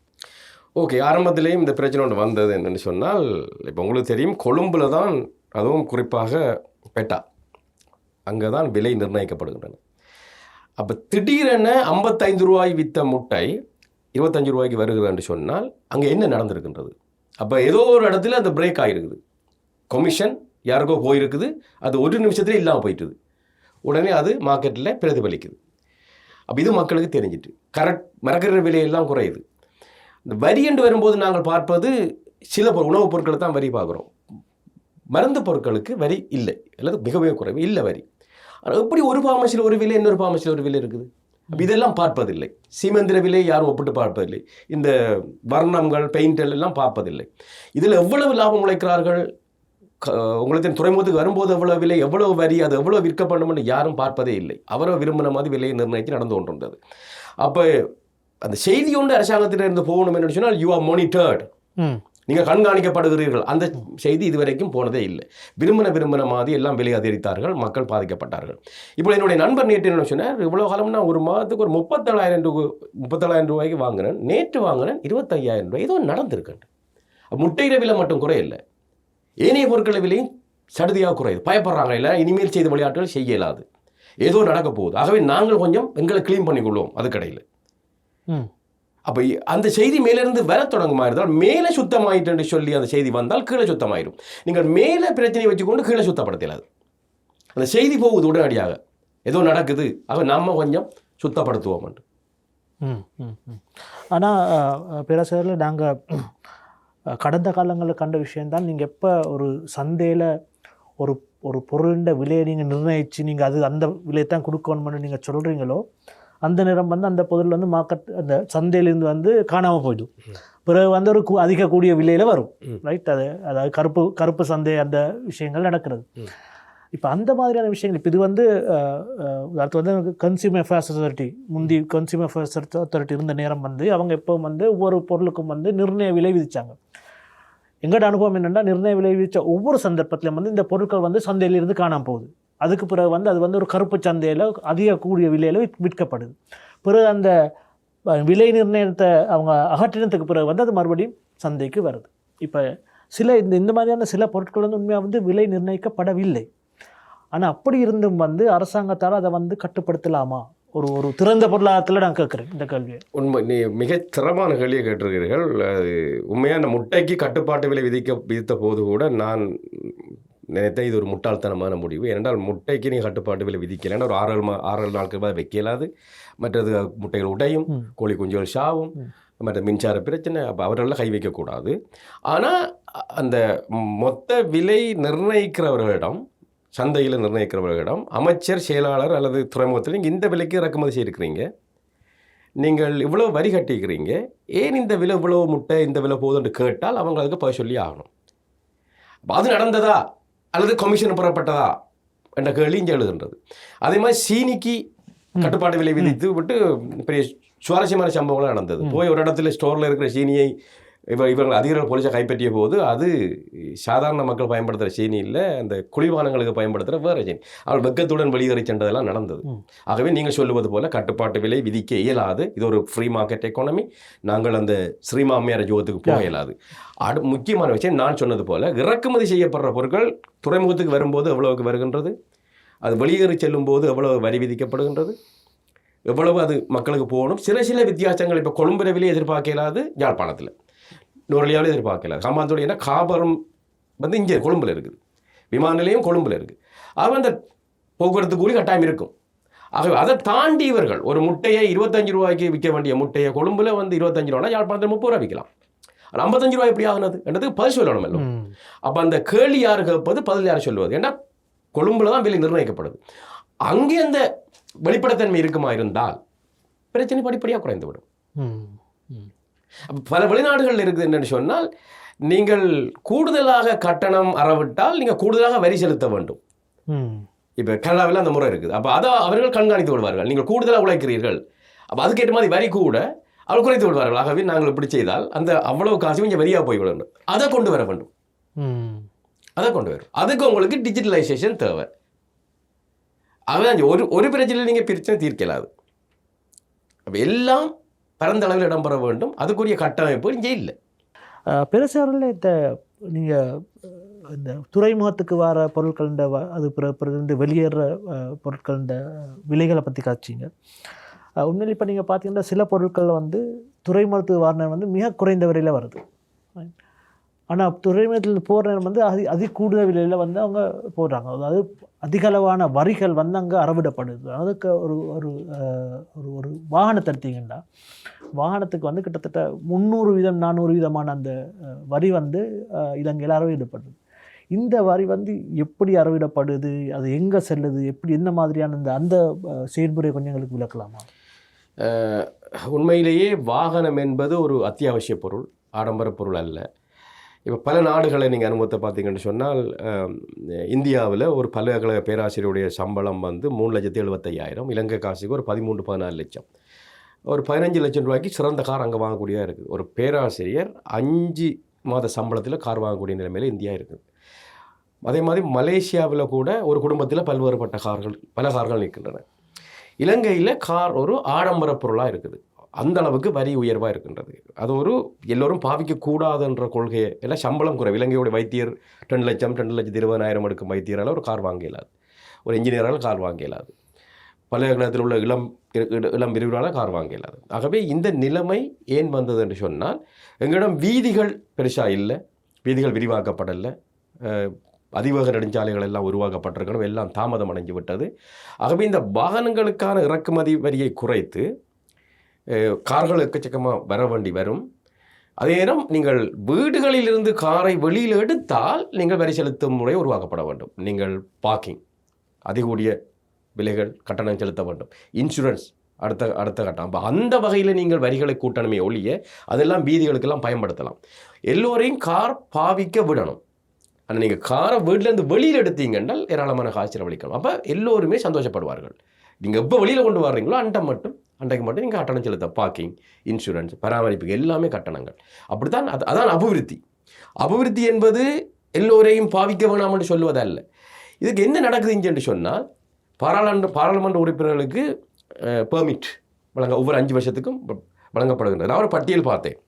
ஓகே, ஆரம்பத்திலேயும் இந்த பிரச்சனை ஒன்று வந்தது என்னென்னு சொன்னால், இப்போ உங்களுக்கு தெரியும், கொழும்பில் தான், அதுவும் குறிப்பாக பெட்டா, அங்கே தான் விலை நிர்ணயிக்கப்படுகின்றன. அப்போ திடீரென 55 ரூபாய் விற்ற முட்டை 25 ரூபாய்க்கு வருகிறதுன்னு சொன்னால் அங்கே என்ன நடந்திருக்கின்றது? அப்போ ஏதோ ஒரு இடத்துல அந்த பிரேக் ஆகிருக்குது. கமிஷன் யாருக்கோ போயிருக்குது, அது ஒரு நிமிஷத்துல இல்லாமல் போயிட்டுது. உடனே அது மார்க்கெட்டில் பிரதிபலிக்குது. அப்போ இது மக்களுக்கு தெரிஞ்சிட்டு மரக்கறி விலையெல்லாம் குறையுது. இந்த வரி என்று வரும்போது நாங்கள் பார்ப்பது சில உணவுப் பொருட்களை தான் வரி பார்க்குறோம். மருந்து பொருட்களுக்கு வரி இல்லை, அல்லது மிகவே குறைவு இல்லை வரி. ஆனால் எப்படி ஒரு ஃபார்மசியில் ஒரு விலை, இன்னொரு ஃபார்மசியில் ஒரு விலை இருக்குது? அப்போ இதெல்லாம் பார்ப்பதில்லை. சீமெந்திர விலை யாரும் ஒப்பிட்டு பார்ப்பதில்லை. இந்த வர்ணங்கள், பெயிண்டல் எல்லாம் பார்ப்பதில்லை. இதில் எவ்வளவு லாபம் உழைக்கிறார்கள், உங்களுக்கு துறைமுகத்துக்கு வரும்போது எவ்வளோ விலை, எவ்வளோ வரி, அது எவ்வளோ விற்கப்படணும்னு யாரும் பார்ப்பதே இல்லை. அவரை விரும்பின மாதிரி விலையை நிர்ணயித்து நடந்து கொண்டிருந்தது. அப்போ அந்த செய்தி ஒன்று அரசாங்கத்திலிருந்து போகணும் என்று சொன்னால் யூ ஆர் மானிட்டர்ட், நீங்கள் கண்காணிக்கப்படுகிறீர்கள். அந்த செய்தி இதுவரைக்கும் போனதே இல்லை. விரும்பின மாதிரி எல்லாம் விலை அதிகரித்தார்கள், மக்கள் பாதிக்கப்பட்டார்கள். இப்போ என்னுடைய நண்பர் நேற்று என்ன சொன்னார், இவ்வளோ காலம்னா ஒரு மாதத்துக்கு ஒரு 37,000 ரூபாய்க்கு வாங்கினேன், நேற்று வாங்கினேன் 25,000 ரூபாய். ஏதோ நடந்திருக்கேன். முட்டையிற விலை மட்டும் குறையில்லை, ஏனைய பொருட்களை விலையும் சடுதியாக குறையுது. பயப்படுறாங்க, இல்லை இனிமேல் செய்த விளையாட்டுகள் செய்ய இயலாது, ஏதோ நடக்க போகுது. ஆகவே நாங்கள் கொஞ்சம் எங்களை க்ளீன் பண்ணிக்கொள்வோம் அது கடையில். அப்போ அந்த செய்தி மேலிருந்து வர தொடங்குமா இருந்தால் மேலே சுத்தமாயிட்டு சொல்லி அந்த செய்தி வந்தால் கீழே சுத்தமாயிடும். நீங்கள் மேலே பிரச்சனையை வச்சுக்கொண்டு கீழே சுத்தப்படுத்தலாது. அந்த செய்தி போகுது உடனடியாக, ஏதோ நடக்குது, ஆக நம்ம கொஞ்சம் சுத்தப்படுத்துவோம். ஆனால் பேராசிரியரில் நாங்கள் கடந்த காலங்களில் கண்ட விஷயந்தான், நீங்கள் எப்போ ஒரு சந்தையில் ஒரு பொருளின் விலையை நீங்கள் நிர்ணயித்து நீங்கள் அது அந்த விலையை தான் கொடுக்கணும்னு நீங்கள் சொல்கிறீங்களோ, அந்த நேரம் வந்து அந்த பொருள் வந்து அந்த சந்தையிலேருந்து வந்து காணாமல் போயிடும். பிறகு வந்து ஒரு அதிக கூடிய விலையில் வரும். ரைட், அதாவது கருப்பு சந்தை அந்த விஷயங்கள் நடக்கிறது. இப்போ அந்த மாதிரியான விஷயங்கள் இப்போ இது வந்து அடுத்து வந்து கன்சியூமர் அஃபேர்ஸ் அத்தாரிட்டி, முந்தி கன்சியூமர் அஃபேர்ஸ் அத்தாரிட்டி இருந்த நேரம் வந்து அவங்க எப்போ வந்து ஒவ்வொரு பொருளுக்கும் வந்து நிர்ணய விலை விதித்தாங்க. எங்களோட அனுபவம் என்னென்னா, நிர்ணய விலை விதித்த ஒவ்வொரு சந்தர்ப்பத்திலும் வந்து இந்த பொருட்கள் வந்து சந்தையிலிருந்து காணாமல் போகுது. அதுக்கு பிறகு வந்து அது வந்து ஒரு கருப்பு சந்தையில் அதிக கூடிய விலையில் விற்கப்படுது. பிறகு அந்த விலை நிர்ணயத்தை அவங்க அகற்றினத்துக்கு பிறகு வந்து அது மறுபடியும் சந்தைக்கு வருது. இப்போ இந்த மாதிரியான சில பொருட்கள் வந்து உண்மையாக வந்து விலை நிர்ணயிக்கப்படவில்லை. ஆனால் அப்படி இருந்தும் வந்து அரசாங்கத்தால் அதை வந்து கட்டுப்படுத்தலாமா? ஒரு திறந்த பொருளாதாரத்தில் நான் கேட்குறேன் இந்த கேள்வியை. உண்மை, நீ மிக திறமான கேள்வியை கேட்டிருக்கிறீர்கள். அது உண்மையான முட்டைக்கு கட்டுப்பாட்டு விலை விதித்த போது கூட நான் நினைத்தேன் இது ஒரு முட்டாள்தனமான முடிவு. ஏனென்றால் முட்டைக்கு நீங்கள் கட்டுப்பாட்டு விலை விதிக்கலைன்னா ஒரு 6 நாட்கள் மேலே வைக்கலாது. மற்றது முட்டைகள் உடையும், கோழி குஞ்சுகள் சாவும், மற்ற மின்சார பிரச்சனை. அப்போ அவர்களெல்லாம் கை வைக்கக்கூடாது. ஆனால் அந்த மொத்த விலை நிர்ணயிக்கிறவர்களிடம், சந்தையில் நிர்ணயிக்கிறவர்களிடம் அமைச்சர், செயலாளர் அல்லது துறைமுகத்தில் நீங்கள் இந்த விலைக்கு இறக்குமதி செய்திருக்கிறீங்க, நீங்கள் இவ்வளோ வரி கட்டிக்கிறீங்க, ஏன் இந்த விலை இவ்வளோ முட்டை இந்த விலை போகுதுன்னு கேட்டால் அவங்க அதுக்கு பதில் சொல்லி ஆகணும். அது நடந்ததா அல்லது கமிஷன் புறப்பட்டதா என்ற கேள்வி இங்கே எழுதுன்றது. அதே மாதிரி சீனிக்கு கட்டுப்பாட்டு விலை விதித்து விட்டு பெரிய சுவாரஸ்யமான சம்பவங்களாக நடந்தது. போய் ஒரு இடத்துல ஸ்டோரில் இருக்கிற சீனியை இவர்கள் அதிகாரிகள் போலீஸை கைப்பற்றிய போது அது சாதாரண மக்கள் பயன்படுத்துகிற சீனி இல்லை, அந்த குளிர்பானங்களுக்கு பயன்படுத்துகிற வேறு சீனி. அவள் வெக்கத்துடன் வெளியேறி சென்றதெல்லாம் நடந்தது. ஆகவே நீங்கள் சொல்லுவது போல் கட்டுப்பாட்டு விலை விதிக்க இயலாது. இது ஒரு ஃப்ரீ மார்க்கெட் எக்கானமி. நாங்கள் அந்த ஸ்ரீமாமியார் ஜோகத்துக்கு போக இயலாது. முக்கியமான விஷயம் நான் சொன்னது போல் இறக்குமதி செய்யப்படுற பொருட்கள் துறைமுகத்துக்கு வரும்போது எவ்வளவுக்கு வருகின்றது, அது வெளியேறி செல்லும் போது எவ்வளவு வரி விதிக்கப்படுகின்றது, எவ்வளவு அது மக்களுக்கு போகணும். சில வித்தியாசங்கள் இப்போ கொழும்புற விலை எதிர்பார்க்க இயலாது, யாழ்ப்பாணத்தில் நுரலியாவில் எதிர்பார்க்கல. காமாந்தோடு ஏன்னா காபரம் வந்து இங்கே கொழும்பில் இருக்குது, விமான நிலையம் கொழும்பில் இருக்குது. அவன் அந்த போக்குவரத்து கூலி கட்டாயம் இருக்கும். ஆகவே அதை தாண்டி இவர்கள் ஒரு முட்டையை 25 ரூபாய்க்கு விற்க வேண்டிய முட்டையை கொழும்புல வந்து 25 ரூபா, யாழ்ப்பாணத்தில் 30 ரூபா விற்கலாம். ஆனால் 55 ரூபாய் எப்படி ஆகுனது என்றதுக்கு பதில் சொல்லணும் எல்லாம். அப்போ அந்த கேள்வி யார் கேட்பது, பதில் யார் சொல்லுவது? ஏன்னா கொழும்புல தான் விலை நிர்ணயிக்கப்படுது. அங்கே அந்த வெளிப்படைத்தன்மை இருக்குமா இருந்தால் பிரச்சனை படிப்படியாக குறைந்துவிடும். பல வெளிநாடுகள் இருக்குது என்னன்னு சொன்னால், நீங்கள் கூடுதலாக கட்டணம் அறவிட்டால் நீங்கள் கூடுதலாக வரி செலுத்த வேண்டும். இப்போ கனடாவில் அந்த முறை இருக்குது. அப்போ அதை அவர்கள் கண்காணித்து விடுவார்கள். நீங்கள் கூடுதலாக உழைக்கிறீர்கள், அப்போ அதுக்கேற்ற மாதிரி வரி கூட அவர்கள் குறைத்து விடுவார்கள். ஆகவே நாங்கள் இப்படி செய்தால் அந்த அவ்வளவு காசு கொஞ்சம் வரியாக போய் விடணும். அதை கொண்டு வர வேண்டும். அதை கொண்டு வரும். அதுக்கு உங்களுக்கு டிஜிட்டலைசேஷன் தேவை. அதான் ஒரு பிரச்சனையில் நீங்கள் பிரச்சனை தீர்க்கலாது. அப்போ எல்லாம் பரந்த அளவில் இடம்பெற வேண்டும். அதுக்குரிய கட்டமைப்பு இங்கே இல்லை. பெருசாரில் நீங்கள் இந்த துறைமுகத்துக்கு வர பொருட்கள் அது பிறகு வெளியேற பொருட்கள் விலைகளை பற்றி காய்ச்சிங்க. உண்மையில் இப்போ நீங்கள் பார்த்தீங்கன்னா சில பொருட்கள் வந்து துறைமுகத்துக்கு வர வந்து மிக குறைந்த விலையில் வருது. ஆனால் துறைமுகத்தில் போகிற நேரம் வந்து கூடுதல் விலையில் வந்து அவங்க போடுறாங்க. அதாவது அதிகளவான வரிகள் வந்து அங்கே அறவிடப்படுது. அதுக்கு ஒரு ஒரு ஒரு வாகனத்தை எடுத்தீங்கன்னா வாகனத்துக்கு வந்து கிட்டத்தட்ட 300% அந்த வரி வந்து இலங்கையில் அறவிடப்படுது. இந்த வரி வந்து எப்படி அறவிடப்படுது, அது எங்கே செல்லுது, எப்படி என்ன மாதிரியான அந்த செயல்முறை கொஞ்சம் எங்களுக்கு விளக்கலாமா? உண்மையிலேயே வாகனம் என்பது ஒரு அத்தியாவசிய பொருள், ஆடம்பர பொருள் அல்ல. இப்போ பல நாடுகளை நீங்கள் அனுபவத்தை பார்த்தீங்கன்னு சொன்னால், இந்தியாவில் ஒரு பல்கலைக்கழக பேராசிரியருடைய சம்பளம் வந்து 3,75,000, இலங்கை காசுக்கு ஒரு 13-14 லட்சம். ஒரு 15 லட்சம் ரூபாய்க்கு சிறந்த கார் அங்கே வாங்கக்கூடியதாக இருக்குது. ஒரு பேராசிரியர் 5 மாத சம்பளத்தில் கார் வாங்கக்கூடிய நிலைமையில் இந்தியா இருக்குது. அதே மாதிரி மலேசியாவில் கூட ஒரு குடும்பத்தில் பல்வேறுபட்ட பல கார்கள் நிற்கின்றன. இலங்கையில் கார் ஒரு ஆடம்பர பொருளாக இருக்குது. அந்த அளவுக்கு வரி உயர்வாக இருக்கின்றது. அது ஒரு எல்லோரும் பாவிக்கக்கூடாதுன்ற கொள்கையை எல்லாம். சம்பளம் குறை. இலங்கையோட வைத்தியர் 2 லட்சம் 2,20,000 எடுக்கும் வைத்தியரால் ஒரு கார் வாங்க இயலாது. ஒரு இன்ஜினியரால் கார் வாங்க இயலாது. பல்கலைக்கழகத்தில் உள்ள இளம் விரிவுரால் கார் வாங்க இயலாது. ஆகவே இந்த நிலைமை ஏன் வந்தது என்று சொன்னால், எங்களிடம் வீதிகள் பெருசாக இல்லை, வீதிகள் விரிவாக்கப்படலை, அதிவேக நெடுஞ்சாலைகள் எல்லாம் உருவாக்கப்பட்டிருக்கணும், எல்லாம் தாமதம் அடைஞ்சு விட்டது. ஆகவே இந்த வாகனங்களுக்கான இறக்குமதி வரியை குறைத்து கார்கள் எக்கச்சக்கமாக வர வேண்டி வரும். அதே நேரம் நீங்கள் வீடுகளிலிருந்து காரை வெளியில் எடுத்தால் நீங்கள் வரி செலுத்தும் முறை உருவாக்கப்பட வேண்டும். நீங்கள் பார்க்கிங் அதிகூடிய விலைகள் கட்டணம் செலுத்த வேண்டும். இன்சூரன்ஸ் அடுத்த கட்டம். அப்போ அந்த வகையில் நீங்கள் வரிகளை கூட்டணுமே ஒழிய அதெல்லாம் வீதிகளுக்கெல்லாம் பயன்படுத்தலாம். எல்லோரையும் கார் பாவிக்க விடணும். ஆனால் நீங்கள் காரை வீட்டிலேருந்து வெளியில் எடுத்தீங்கன்னால் ஏராளமான காசு செலவழிக்கணும். அப்போ எல்லோருமே சந்தோஷப்படுவார்கள். நீங்கள் எப்போ வெளியில் கொண்டு வர்றீங்களோ அன்றைக்கு மட்டும் நீங்கள் கட்டணம் செலுத்த. பார்க்கிங், இன்சூரன்ஸ், பராமரிப்புக்கு எல்லாமே கட்டணங்கள். அப்படித்தான் அதான் அபிவிருத்தி. அபிவிருத்தி என்பது எல்லோரையும் பாவிக்க வேணாம் என்று சொல்லுவதல்ல. இதுக்கு என்ன நடக்குதுன்னு என்று சொன்னால், பாராளுமன்ற உறுப்பினர்களுக்கு பெர்மிட் ஒவ்வொரு 5 வருஷத்துக்கும் வழங்கப்படுகின்றது. நான் ஒரு பட்டியல் பார்த்தேன்.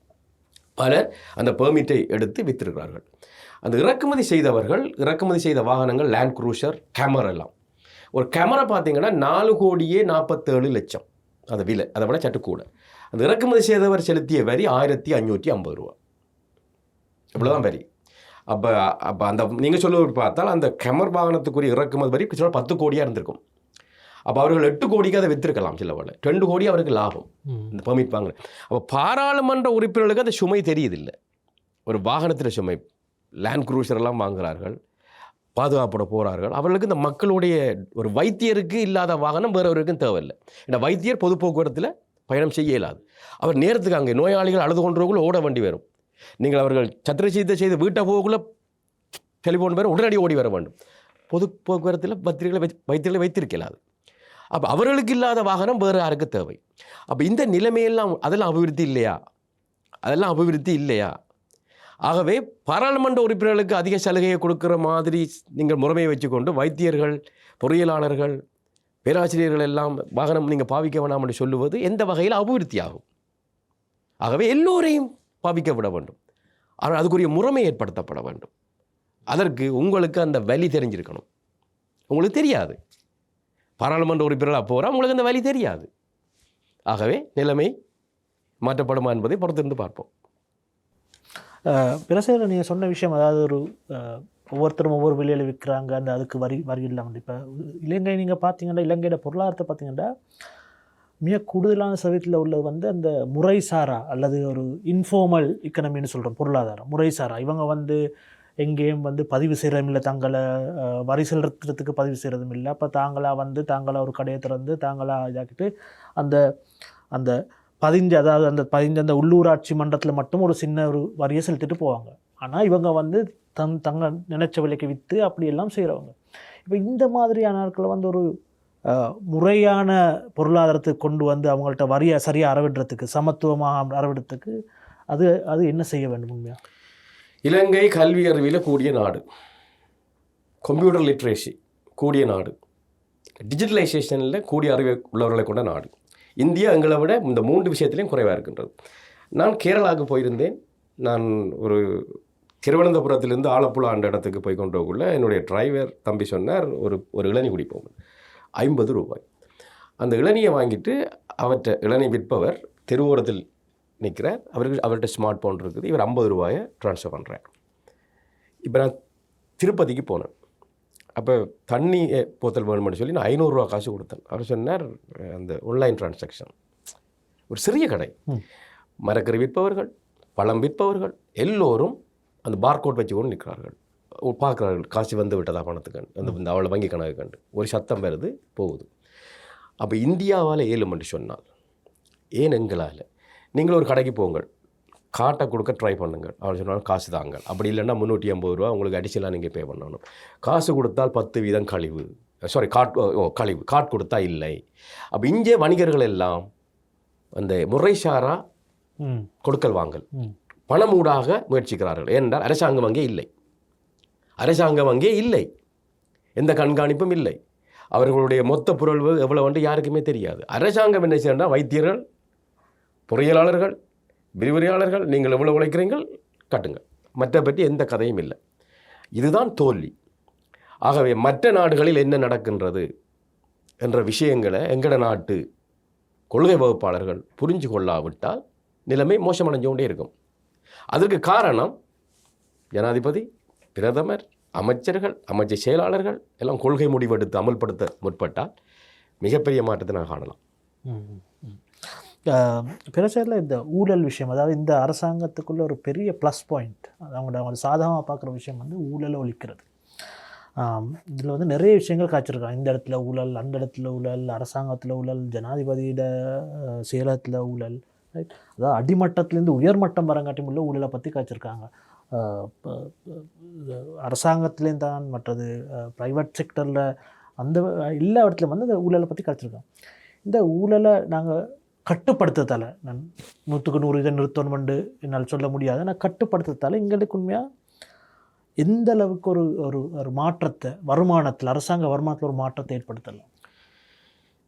பலர் அந்த பெர்மிட்டை எடுத்து வித்திருக்கிறார்கள். அந்த இறக்குமதி செய்த வாகனங்கள் லேண்ட் குரூசர், கேமரா எல்லாம். ஒரு கேமரா பார்த்தீங்கன்னா 4,47,00,000 அது விலை. அதை விட சட்டு கூட. அந்த இறக்குமதி செய்தவர் செலுத்திய வரி 1,550 ரூபா. இவ்வளோதான் வரி. அப்போ அந்த நீங்கள் சொல்ல பார்த்தால் அந்த கேமர் வாகனத்துக்குரிய இறக்குமதி வரி 10 கோடியாக இருந்திருக்கும். அப்போ அவர்கள் 8 கோடிக்கு அதை வித்திருக்கலாம். சில வேலை 2 கோடி அவருக்கு லாபம் இந்த பெர்மிட் வாங்க. அப்போ பாராளுமன்ற உறுப்பினர்களுக்கு அந்த சுமை தெரியுதில்லை. ஒரு வாகனத்தில் சுமை. லேண்ட் குரூசரெல்லாம் வாங்குகிறார்கள், பாதுகாப்போட போகிறார்கள். அவர்களுக்கு இந்த மக்களுடைய ஒரு வைத்தியருக்கு இல்லாத வாகனம் வேறவருக்கும் தேவையில்லை. இந்த வைத்தியர் பொது போக்குவரத்தில் பயணம் செய்ய இயலாது. அவர் நேரத்துக்கு அங்கே நோயாளிகள் அழுது கொண்டவர்கள் ஓட வேண்டி வரும். நீங்கள் அவர்கள் சத்திர சிகிச்சை செய்து வீட்டை போகக்குள்ள டெலிஃபோன் பேர் உடனடி ஓடி வர வேண்டும். பொது போக்குவரத்தில் வைத்தியர்களை வைத்திருக்கலாது. அப்போ அவர்களுக்கு இல்லாத வாகனம் வேறு யாருக்கு தேவை? அப்போ இந்த நிலைமையெல்லாம் அதெல்லாம் அபிவிருத்தி இல்லையா? ஆகவே பாராளுமன்ற உறுப்பினர்களுக்கு அதிக சலுகையை கொடுக்குற மாதிரி நீங்கள் முறைமையை வச்சுக்கொண்டு வைத்தியர்கள், பொறியியலாளர்கள், பேராசிரியர்கள் எல்லாம் வாகனம் நீங்கள் பாவிக்க வேணாம் என்று சொல்லுவது எந்த வகையில் அபிவிருத்தி ஆகும்? ஆகவே எல்லோரையும் பாவிக்க விட வேண்டும். ஆனால் அதுக்குரிய முறைமை ஏற்படுத்தப்பட வேண்டும். அதற்கு உங்களுக்கு அந்த வழி தெரிஞ்சிருக்கணும். உங்களுக்கு தெரியாது. பாராளுமன்ற உறுப்பினர்களாக போகிறால் உங்களுக்கு அந்த வழி தெரியாது. ஆகவே நிலைமை மாற்றப்படுமா என்பதை பொறுத்திருந்து பார்ப்போம். பிரசேல நீங்கள் சொன்ன விஷயம், அதாவது ஒரு ஒவ்வொருத்தரும் ஒவ்வொரு விலையில் விற்கிறாங்க, அந்த அதுக்கு வரி இல்லாமல். இப்போ இலங்கை நீங்கள் பார்த்தீங்கன்னா, இலங்கையோட பொருளாதாரத்தை பார்த்தீங்கன்னா மிக கூடுதலான சதவீதத்தில் உள்ளது வந்து அந்த முறைசாரா அல்லது ஒரு இன்ஃபார்மல் எக்கனமின்னு சொல்கிறோம். பொருளாதாரம் முறைசாரா. இவங்க வந்து எங்கேயும் வந்து பதிவு செய்கிறதும் இல்லை, தங்களை வரி செலுத்துறதுக்கு பதிவு செய்கிறதும் இல்லை. அப்போ தாங்களாக ஒரு கடையை திறந்து தாங்களாக இதாக்கிட்டு அந்த அந்த அந்த உள்ளூராட்சி மன்றத்தில் மட்டும் ஒரு சின்ன ஒரு வரியை செலுத்திட்டு போவாங்க. ஆனால் இவங்க வந்து தங்க நினைச்ச விலைக்கு விற்று அப்படியெல்லாம் செய்கிறவங்க. இப்போ இந்த மாதிரியான நாட்களை வந்து ஒரு முறையான பொருளாதாரத்துக்கு கொண்டு வந்து அவங்கள்ட்ட வரியை சரியாக அறவிடுறதுக்கு, சமத்துவமாக அறவிடுறதுக்கு அது என்ன செய்ய வேண்டும்? உண்மையாக இலங்கை கல்வி அறிவியல் கூடிய நாடு, கம்ப்யூட்டர் லிட்ரேசி கூடிய நாடு, டிஜிட்டலைசேஷனில் கூடிய அறிவு உள்ளவர்களை கொண்ட நாடு. இந்தியா எங்களை விட இந்த 3 விஷயத்திலையும் குறைவாக இருக்கின்றது. நான் கேரளாவுக்கு போயிருந்தேன். நான் ஒரு திருவனந்தபுரத்திலிருந்து ஆலப்புழா அந்த இடத்துக்கு போய் கொண்டு போகக்குள்ள என்னுடைய டிரைவர் தம்பி சொன்னார், ஒரு இளநீ குடிப்போம், 50 ரூபாய். அந்த இளநியை வாங்கிட்டு இளநீ விற்பவர் தெருவோரத்தில் நிற்கிறார். அவர்கிட்ட ஸ்மார்ட் ஃபோன் இருக்குது. இவர் 50 ரூபாயை ட்ரான்ஸ்ஃபர் பண்ணுறார். இப்போ நான் திருப்பதிக்கு போனேன். அப்போ தண்ணி போத்தல் வேணும்னு சொல்லி நான் 500 ரூபா காசு கொடுத்தேன். அவர் சொன்னார், அந்த ஆன்லைன் டிரான்சாக்ஷன். ஒரு சிறிய கடை, மரக்கறி விற்பவர்கள், பழம் விற்பவர்கள் எல்லோரும் அந்த பார்கோட் வச்சு கொண்டு நிற்கிறார்கள், பார்க்குறார்கள். காசு வந்து விட்டதா பணத்துக்கு அந்த அவளை வங்கி கணக்கு கண்டு ஒரு சத்தம் வருது, போகுது. அப்போ இந்தியாவால் ஏழுமென்று சொன்னால் ஏன் எங்களால்? நீங்கள் ஒரு கடைக்கு போங்கள், காட்டை கொடுக்க ட்ரை பண்ணுங்கள். அவர் சொன்னாலும் காசு தாங்க, அப்படி இல்லைன்னா 350 ரூபா உங்களுக்கு அடிஷனலாக நீங்கள் பே பண்ணணும். காசு கொடுத்தால் 10% கழிவு, காட் கொடுத்தா இல்லை. அப்போ இங்கே வணிகர்கள் எல்லாம் அந்த முறைசாரா கொடுக்கல் வாங்கல் பணமூடாக முயற்சிக்கிறார்கள். ஏனென்றால் அரசாங்கம் அங்கே இல்லை, எந்த கண்காணிப்பும் இல்லை. அவர்களுடைய மொத்த பொருள் எவ்வளோ வந்து யாருக்குமே தெரியாது. அரசாங்கம் என்ன செய்யணும்னா, வைத்தியர்கள், பொறியியலாளர்கள், விரிவுரையாளர்கள், நீங்கள் எவ்வளோ உழைக்கிறீங்கள் கட்டுங்க, மற்ற பற்றி எந்த கதையும் இல்லை. இதுதான் தோல்வி. ஆகவே மற்ற நாடுகளில் என்ன நடக்கின்றது என்ற விஷயங்களை எங்கட நாட்டு கொள்கை வகுப்பாளர்கள் புரிஞ்சு கொள்ளாவிட்டால் நிலைமை மோசமடைஞ்சு கொண்டே இருக்கும். அதற்கு காரணம் ஜனாதிபதி, பிரதமர், அமைச்சர்கள், அமைச்சர் செயலாளர்கள் எல்லாம் கொள்கை முடிவெடுத்து அமல்படுத்த முற்பட்டால் மிகப்பெரிய மாற்றத்தை நான் காணலாம். பிரச்சனையில் இந்த ஊழல் விஷயம், அதாவது இந்த அரசாங்கத்துக்குள்ள ஒரு பெரிய ப்ளஸ் பாயிண்ட், அவங்க சாதகமாக பார்க்குற விஷயம் வந்து ஊழலை ஒழிக்கிறது. இதில் வந்து நிறைய விஷயங்கள் காய்ச்சிருக்காங்க. இந்த இடத்துல ஊழல், அந்த இடத்துல ஊழல், அரசாங்கத்தில் ஊழல், ஜனாதிபதியோட செயலகத்தில் ஊழல், ரைட்? அதாவது அடிமட்டத்திலேருந்து உயர்மட்டம் வரங்காட்டி உள்ள ஊழலை பற்றி காய்ச்சிருக்காங்க. அரசாங்கத்துலேயும் தான், மற்றது ப்ரைவேட் செக்டரில், அந்த எல்லா இடத்துலையும் வந்து இந்த ஊழலை பற்றி காய்ச்சிருக்காங்க. இந்த ஊழலை நாங்கள் கட்டுப்படுத்துறதால, நான் 100க்கு 100 இதை நிறுத்தணும் என்னால் சொல்ல முடியாது. ஆனால் கட்டுப்படுத்துறதால எங்களுக்கு உண்மையாக எந்த அளவுக்கு ஒரு மாற்றத்தை வருமானத்தில், அரசாங்க வருமானத்தில் ஒரு மாற்றத்தை ஏற்படுத்தலாம்?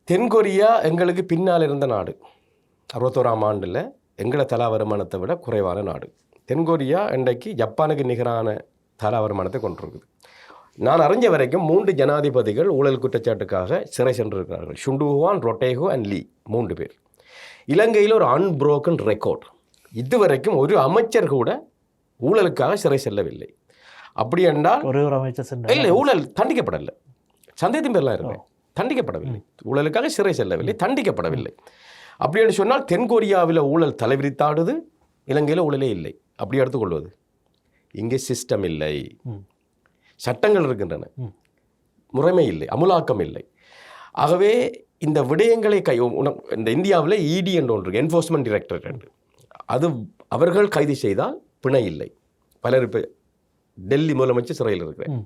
தென்கொரியா எங்களுக்கு பின்னால் இருந்த நாடு. 61ஆம் ஆண்டில் எங்களை தலா வருமானத்தை விட குறைவான நாடு. தென்கொரியா இன்றைக்கு ஜப்பானுக்கு நிகரான தலா வருமானத்தை கொண்டிருக்குது. நான் அறிஞ்ச வரைக்கும் 3 ஜனாதிபதிகள் ஊழல் குற்றச்சாட்டுக்காக சிறை சென்றிருக்கிறார்கள். ஷுண்டுஹுவான், ரொட்டேகோ அண்ட் லீ, 3 பேர். இலங்கையில் ஒரு அன்புரோக்கன் ரெக்கார்ட். இதுவரைக்கும் ஒரு அமைச்சர் கூட ஊழலுக்காக சிறை செல்லவில்லை. அப்படி என்றால் ஒரு அமைச்சர் இல்லை, ஊழல் தண்டிக்கப்படலை, சந்தேகத்தின் பேர்லாம் இருக்கு, தண்டிக்கப்படவில்லை, ஊழலுக்காக சிறை செல்லவில்லை, தண்டிக்கப்படவில்லை. அப்படி என்று சொன்னால் தென்கொரியாவில் ஊழல் தலைவிரித்தாடுது, இலங்கையில் ஊழலே இல்லை. அப்படி எடுத்துக்கொள்வது. இங்கே சிஸ்டம் இல்லை, சட்டங்கள் இருக்கின்றன, முறைமை இல்லை, அமுலாக்கம் இல்லை. ஆகவே இந்த விடயங்களை இந்த இந்தியாவில் இடி என்று ஒன்று, என்ஃபோர்ஸ்மெண்ட் டைரக்டரேட் என்று, அது அவர்கள் கைது செய்தால் பிணை இல்லை. பலர் இப்போ டெல்லி முதலமைச்சர் சிறையில் இருக்கிறார்.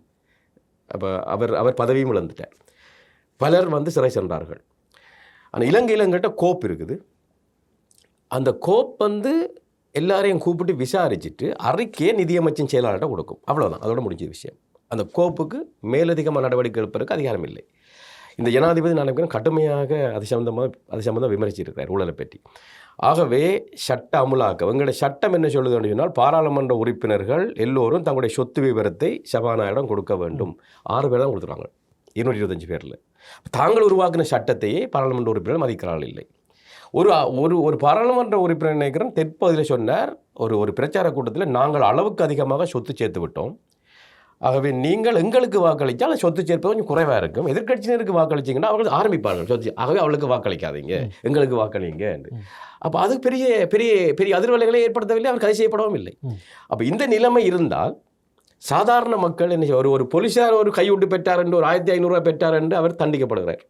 அப்போ அவர் பதவியும் இழந்துட்டார். பலர் வந்து சிறை சென்றார்கள். ஆனால் இலங்கையில் எங்கிட்ட கோப் இருக்குது. அந்த கோப் வந்து எல்லாரையும் கூப்பிட்டு விசாரிச்சுட்டு அறிக்கையை நிதியமைச்சின் செயலாளர்கிட்ட கொடுக்கும். அவ்வளோதான், அதோட முடிஞ்ச விஷயம். அந்த கோப்புக்கு மேலதிகமாக நடவடிக்கை எடுப்பதற்கு அதிகாரம் இல்லை. இந்த ஜனாதிபதி நான் நினைக்கிறேன் கடுமையாக அது சம்பந்தமாக விமர்சிச்சிருக்கிறார் ஊழலை பற்றி. ஆகவே சட்ட அமுலாக்கம், எங்களுடைய சட்டம் என்ன சொல்லுது சொன்னால், பாராளுமன்ற உறுப்பினர்கள் எல்லோரும் தங்களுடைய சொத்து விவரத்தை சபாநாயகரிடம் கொடுக்க வேண்டும். 6 பேர் தான் கொடுத்துருவாங்க 225 பேரில். தாங்கள் உருவாக்கின சட்டத்தையே பாராளுமன்ற உறுப்பினர் மதிக்கிறார்கள் இல்லை. ஒரு பாராளுமன்ற உறுப்பினர் நினைக்கிறேன் தெற்பகுதியில் சொன்னார், ஒரு பிரச்சார கூட்டத்தில், நாங்கள் அளவுக்கு அதிகமாக சொத்து சேர்த்து விட்டோம், ஆகவே நீங்கள் எங்களுக்கு வாக்களித்தால் சொத்து சேர்ப்பு கொஞ்சம் குறைவாக இருக்கும். எதிர்க்கட்சியினருக்கு வாக்களிச்சிங்கன்னா அவர்கள் ஆரம்பிப்பார்கள் சொத்து. ஆகவே அவளுக்கு வாக்களிக்காதீங்க, எங்களுக்கு வாக்களிங்க என்று. அப்போ அது பெரிய பெரிய பெரிய அதிர்வலைகளை ஏற்படுத்தவில்லை, அவர் கைது செய்யப்படவும் இல்லை. அப்போ இந்த நிலைமை இருந்தால் சாதாரண மக்கள் என்ன ஒரு போலீஸார் ஒரு கையூட்டு பெற்றார் என்று ஒரு 1500 பெற்றார் என்று அவர் தண்டிக்கப்படுகிறார்.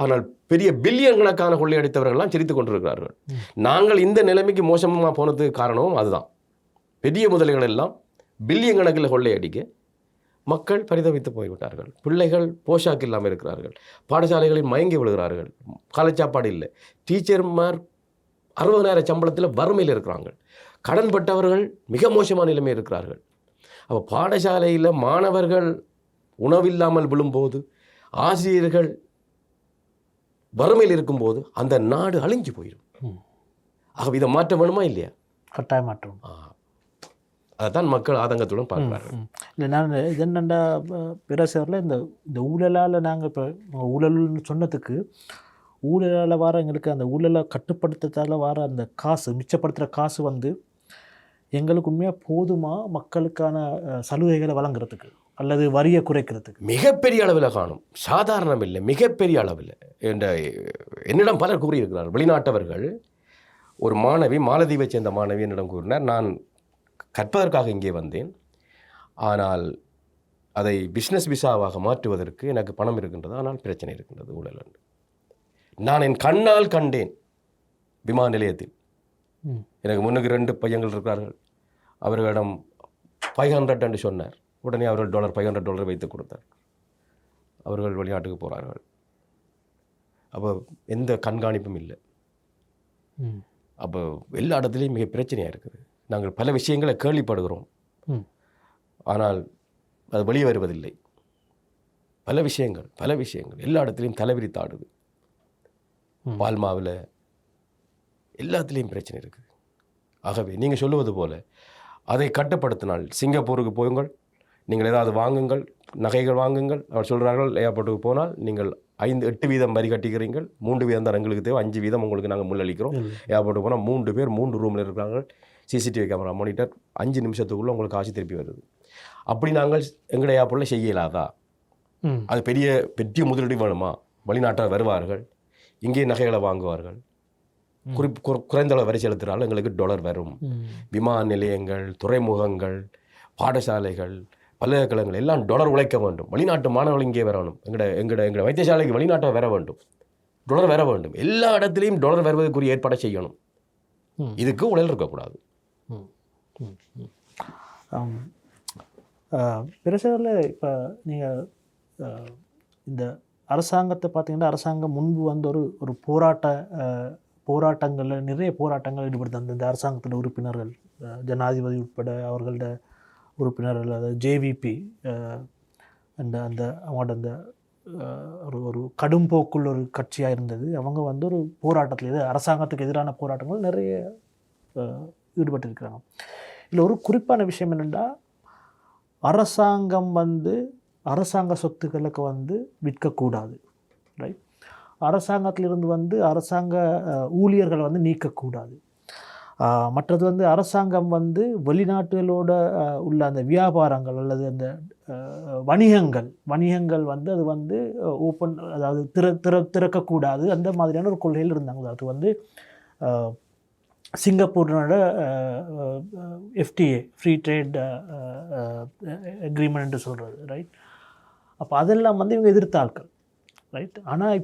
ஆனால் பெரிய பில்லியன் கணக்கான கொள்ளையடித்தவர்கள்லாம் சிரித்து கொண்டிருக்கிறார்கள். நாங்கள் இந்த நிலைமைக்கு மோசமாக போனதுக்கு காரணமும் அதுதான். பெரிய முதலைகள் எல்லாம் பில்லியன் கணக்கில் கொள்ளையடிக்க மக்கள் பரிதவித்து போய்விட்டார்கள். பிள்ளைகள் போஷாக்கு இல்லாமல் இருக்கிறார்கள், பாடசாலைகளில் மயங்கி விழுகிறார்கள், காலைச்சாப்பாடு இல்லை, டீச்சர்மார் 60,000 சம்பளத்தில் வறுமையில் இருக்கிறாங்க, கடன்பட்டவர்கள் மிக மோசமான நிலைமை இருக்கிறார்கள். அப்போ பாடசாலையில் மாணவர்கள் உணவில்லாமல் விழும்போது, ஆசிரியர்கள் வறுமையில் இருக்கும்போது அந்த நாடு அழிஞ்சு போயிடும். ஆகவே இதை மாற்ற வேணுமா இல்லையா? கட்டாயம் மாற்றம். அதைத்தான் மக்கள் ஆதங்கத்துடன் பார்க்குறார்கள். இல்லை, நான் இது என்னென்னா பேராசிரியரில் இந்த ஊழலால் நாங்கள் இப்போ ஊழல்னு சொன்னதுக்கு ஊழலால் வர எங்களுக்கு அந்த ஊழலை கட்டுப்படுத்துறதால வர அந்த காசு மிச்சப்படுத்துகிற காசு வந்து எங்களுக்கு உண்மையாக போதுமா மக்களுக்கான சலுகைகளை வழங்குறதுக்கு அல்லது வரியை குறைக்கிறதுக்கு? மிகப்பெரிய அளவில் காணும், சாதாரணம் இல்லை, மிகப்பெரிய அளவில். என்னிடம் பலர் கூறியிருக்கிறார். வெளிநாட்டவர்கள், ஒரு மாணவி, மாலத்தீவை சேர்ந்த மாணவி என்னிடம் கூறினார், நான் கற்பதற்காக இங்கே வந்தேன், ஆனால் அதை பிஸ்னஸ் விசாவாக மாற்றுவதற்கு எனக்கு பணம் இருக்கின்றது, ஆனால் பிரச்சனை இருக்கின்றது, ஊழல். நான் என் கண்ணால் கண்டேன் விமான நிலையத்தில். எனக்கு முன்னுக்கு 2 பையன்கள் இருக்கிறார்கள். அவர்களிடம் 500 என்று சொன்னார். உடனே அவர்கள் $500 வைத்து கொடுத்தார். அவர்கள் வெளிநாட்டுக்கு போகிறார்கள். அப்போ எந்த கண்காணிப்பும் இல்லை. அப்போ எல்லா இடத்துலையும் மிக பிரச்சனையாக இருக்குது. நாங்கள் பல விஷயங்களை கேள்விப்படுகிறோம், ஆனால் அது வெளியே வருவதில்லை. பல விஷயங்கள் எல்லா இடத்துலையும் தலைவிரித்தாடுது. பால்மாவில் எல்லாத்துலேயும் பிரச்சனை இருக்குது. ஆகவே நீங்கள் சொல்லுவது போல் அதை கட்டுப்படுத்தினால், சிங்கப்பூருக்கு போயுங்கள், நீங்கள் ஏதாவது வாங்குங்கள், நகைகள் வாங்குங்கள். அவர் சொல்கிறார்கள், ஏர்போர்ட்டுக்கு போனால் நீங்கள் 5-8 வீதம் வரி கட்டிக்கிறீங்கள், 3 வீதம் தான் எங்களுக்கு தேவை, 5 வீதம் உங்களுக்கு நாங்கள் முள்ளளிக்கிறோம். ஏர்போர்ட்டுக்கு போனால் 3 பேர் 3 ரூமில் இருக்கிறாங்க, சிசிடிவி கேமரா மானிட்டர், 5 நிமிஷத்துக்குள்ளே உங்களுக்கு காசு திருப்பி வருது. அப்படி நாங்கள் எங்களுடைய ஏர்போர்ட்டில் செய்யலாதா? அது பெரிய முதலீடு வேணுமா? வெளிநாட்டார் வருவார்கள், இங்கே நகைகளை வாங்குவார்கள், குறைந்த அளவு வரி செலுத்துகிறாலும் எங்களுக்கு டாலர் வரும். விமான நிலையங்கள், துறைமுகங்கள், பாடசாலைகள், பல்கலைக்கழகங்கள் எல்லாம் டாலர் உழைக்க வேண்டும். வெளிநாட்டு மாணவர்கள் இங்கே வரணும். எங்களோட வைத்தியசாலைக்கு வெளிநாட்டை வர வேண்டும், டாலர் வர வேண்டும். எல்லா இடத்துலையும் டாலர் வருவதற்குரிய ஏற்பாடை செய்யணும். இதுக்கு ஊழல் இருக்கக்கூடாது. பிரச்சனையில் இப்போ நீங்கள் இந்த அரசாங்கத்தை பார்த்தீங்கன்னா, அரசாங்கம் முன்பு வந்து ஒரு போராட்டங்களில் நிறைய போராட்டங்கள் ஈடுபடுத்த இந்த அரசாங்கத்தில் உறுப்பினர்கள், ஜனாதிபதி உட்பட அவர்களோட உறுப்பினர்கள், அதாவது ஜேவிபி அவங்களோட அந்த ஒரு கடும் போக்குள்ள ஒரு கட்சியாக இருந்தது. அவங்க வந்து ஒரு போராட்டத்தில், இது அரசாங்கத்துக்கு எதிரான போராட்டங்கள் நிறைய ஈடுபட்டிருக்கிறாங்க. இதில் ஒரு குறிப்பான விஷயம் என்னென்னா, அரசாங்கம் வந்து அரசாங்க சொத்துக்களுக்கு வந்து விற்கக்கூடாது, ரைட்? அரசாங்கத்திலிருந்து வந்து அரசாங்க ஊழியர்களை வந்து நீக்கக்கூடாது. மற்றது வந்து அரசாங்கம் வந்து வெளிநாட்டுகளோட உள்ள அந்த வியாபாரங்கள் அல்லது அந்த வணிகங்கள் வந்து அது வந்து ஓப்பன், அதாவது திறக்கக்கூடாது. அந்த மாதிரியான ஒரு கொள்கையில் இருந்தாங்க. அது வந்து சிங்கப்பூரோட FTA, ஃப்ரீ ட்ரேட் அக்ரிமெண்ட் சொல்கிறது, ரைட்? அப்போ அதெல்லாம் வந்து இவங்க எதிர்த்த ஆட்கள், ரைட்? ஆனால்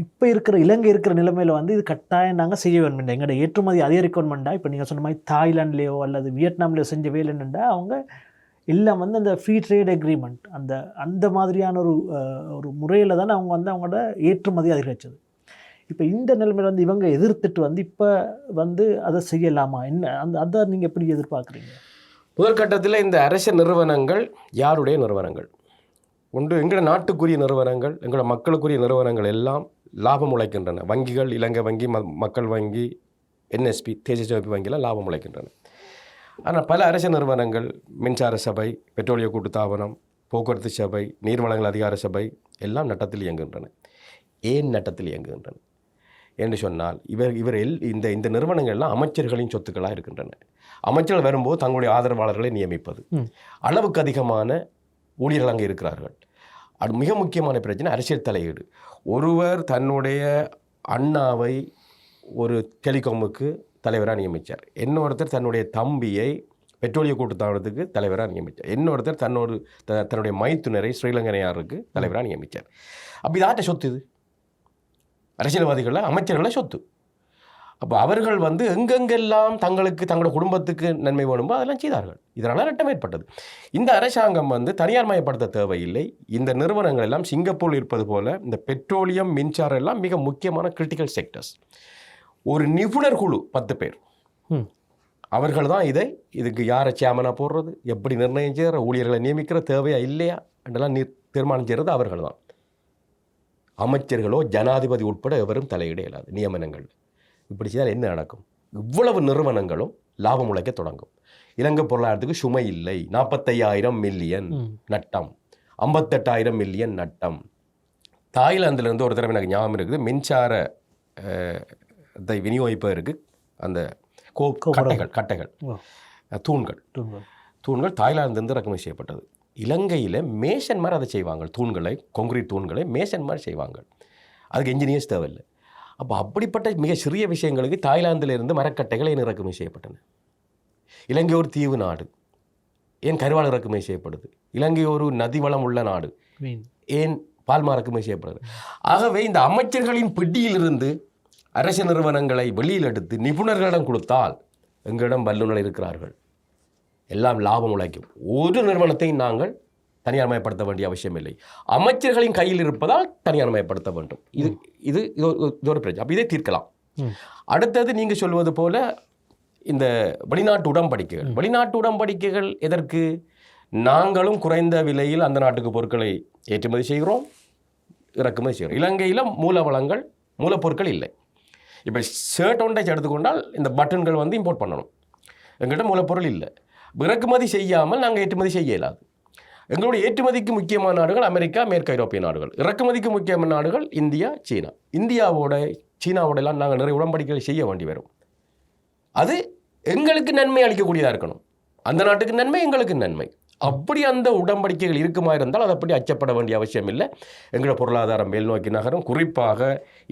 இப்போ இலங்கை இருக்கிற நிலைமையில் வந்து இது கட்டாயம் நாங்கள் செய்ய வேணுமெண்டா, எங்களோட ஏற்றுமதி அதிகரிக்கணுமெண்டா. இப்போ நீங்கள் சொன்ன மாதிரி தாய்லாண்ட்லேயோ அல்லது வியட்நாம்லேயோ செஞ்ச வேலை என்னென்னா, அவங்க எல்லாம் வந்து அந்த ஃப்ரீ ட்ரேட் அக்ரிமெண்ட் அந்த மாதிரியான ஒரு முறையில் தானே அவங்க வந்து அவங்களோட ஏற்றுமதி அதிகரித்தது. இப்போ இந்த நிலைமையில் வந்து இவங்க எதிர்த்துட்டு வந்து இப்போ வந்து அதை செய்யலாமா என்ன? அதை நீங்கள் எப்படி எதிர்பார்க்குறீங்க? முதற்கட்டத்தில் இந்த அரசு நிறுவனங்கள் யாருடைய நிறுவனங்கள்? ஒன்று எங்களோட நாட்டுக்குரிய நிறுவனங்கள், எங்களோட மக்களுக்குரிய நிறுவனங்கள் எல்லாம் லாபம் உழைக்கின்றன. வங்கிகள், இலங்கை வங்கி, மக்கள் வங்கி, NSP, தேசிய சேமிப்பு வங்கியில் லாபம் உழைக்கின்றன. ஆனால் பல அரசு நிறுவனங்கள், மின்சார சபை, பெட்ரோலிய கூட்டுத்தாபனம், போக்குவரத்து சபை, நீர்வளங்கள் அதிகார சபை எல்லாம் நட்டத்தில் இயங்குகின்றன. ஏன் நட்டத்தில் இயங்குகின்றன என்று சொன்னால், இந்த நிறுவனங்கள்லாம் அமைச்சர்களின் சொத்துக்களாக இருக்கின்றன. அமைச்சர்கள் வரும்போது தங்களுடைய ஆதரவாளர்களை நியமிப்பது, அளவுக்கு அதிகமான ஊழியர்கள் அங்கே இருக்கிறார்கள். அது மிக முக்கியமான பிரச்சனை அரசியல் தலையீடு. ஒருவர் தன்னுடைய அண்ணாவை ஒரு டெலிகாமுக்கு தலைவராக நியமித்தார், இன்னொருத்தர் தன்னுடைய தம்பியை பெட்ரோலிய கூட்டுத்தாபனத்துக்கு தலைவராக நியமித்தார், இன்னொருத்தர் தன்னுடைய மைத்துனரை ஸ்ரீலங்கனையாருக்கு தலைவராக நியமித்தார். அப்போ இது ஆட்ட சொத்து, இது அரசியல்வாதிகளில் அமைச்சர்களை சொத்து. அப்போ அவர்கள் வந்து எங்கெங்கெல்லாம் தங்களோட குடும்பத்துக்கு நன்மை வேணுமோ அதெல்லாம் செய்தார்கள். இதனால் நட்டம் ஏற்பட்டது. இந்த அரசாங்கம் வந்து தனியார் மயப்படுத்த தேவையில்லை. இந்த நிறுவனங்கள் எல்லாம் சிங்கப்பூரில் இருப்பது போல இந்த பெட்ரோலியம், மின்சாரம் எல்லாம் மிக முக்கியமான கிரிட்டிக்கல் செக்டர்ஸ். ஒரு நிபுணர் குழு 10 பேர், அவர்கள் தான் இதுக்கு யாரை சேர்மனாக போடுறது, எப்படி நிர்ணயம் செய்கிற, ஊழியர்களை நியமிக்கிற, தேவையா இல்லையா என்றெல்லாம் தீர்மானம் செய்கிறது அவர்கள் தான். அமைச்சர்களோ ஜனாதிபதி உட்பட எவரும் தலையிட இயலாது நியமனங்கள். இப்படி செய்தால் என்ன நடக்கும்? இவ்வளவு நிறுவனங்களும் லாபம் உழைக்க தொடங்கும். இலங்கை பொருளாதாரத்துக்கு சுமை இல்லை. 45,000 மில்லியன் நட்டம், 58,000 மில்லியன் நட்டம். தாய்லாந்திலிருந்து ஒரு தடவை எனக்கு ஞாபகம் இருக்குது, மின்சார விநியோகிப்பதற்கு அந்த கட்டைகள் தூண்கள் தாய்லாந்திலிருந்து இறக்குமதி செய்யப்பட்டது. இலங்கையில் மேசன் மாதிரி அதை செய்வாங்க, தூண்களை, கான்கிரீட் தூண்களை மேசன் மாதிரி செய்வாங்க. அதுக்கு என்ஜினியர்ஸ் தேவையில்லை. அப்போ அப்படிப்பட்ட மிக சிறிய விஷயங்களுக்கு தாய்லாந்திலிருந்து மரக்கட்டைகள் ஏன் இறக்குமதி செய்யப்பட்டன? இலங்கை ஒரு தீவு நாடு, ஏன் கருவாடு இறக்குமதி செய்யப்படுது? இலங்கை ஒரு நதி வளம் உள்ள நாடு, ஏன் பால்மா இறக்குமதி செய்யப்படுது? ஆகவே இந்த அமைச்சர்களின் பிடியிலிருந்து அரசு நிறுவனங்களை வெளியில் எடுத்து நிபுணர்களிடம் கொடுத்தால், எங்களிடம் வல்லுநர்கள் இருக்கிறார்கள், எல்லாம் லாபம் உழைக்கும். ஒரு நிறுவனத்தை நாங்கள் தனியார்மயப்படுத்த வேண்டிய அவசியம் இல்லை. அமைச்சர்களின் கையில் இருப்பதால் தனியார்மயப்படுத்த வேண்டும். இது ஒரு பிரச்சனை. அப்போ இதை தீர்க்கலாம். அடுத்தது நீங்கள் சொல்வது போல இந்த வெளிநாட்டு உடன்படிக்கைகள் எதற்கு? நாங்களும் குறைந்த விலையில் அந்த நாட்டுக்கு பொருட்களை ஏற்றுமதி செய்கிறோம், இறக்குமதி செய்கிறோம். இலங்கையில் மூலப்பொருட்கள் இல்லை. இப்போ ஷர்ட் ஒன்றை எடுத்துக்கொண்டால் இந்த பட்டன்கள் வந்து இம்போர்ட் பண்ணணும், எங்கள்கிட்ட மூலப்பொருள் இல்லை. இறக்குமதி செய்யாமல் நாங்கள் ஏற்றுமதி செய்ய இயலாது. எங்களுடைய ஏற்றுமதிக்கு முக்கியமான நாடுகள் அமெரிக்கா, மேற்கு ஐரோப்பிய நாடுகள். இறக்குமதிக்கு முக்கியமான நாடுகள் இந்தியா, சீனா. சீனாவோட எல்லாம் நாங்கள் நிறைய உடன்படிக்கைகளை செய்ய வேண்டி வரும். அது எங்களுக்கு நன்மை அளிக்கக்கூடியதாக இருக்கணும். அந்த நாட்டுக்கு நன்மை, எங்களுக்கு நன்மை. அப்படி அந்த உடன்படிக்கைகள் இருக்குமா இருந்தால் அது அப்படி அச்சப்பட வேண்டிய அவசியம் இல்லை. எங்களோட பொருளாதாரம் மேல் நோக்கி நகரும். குறிப்பாக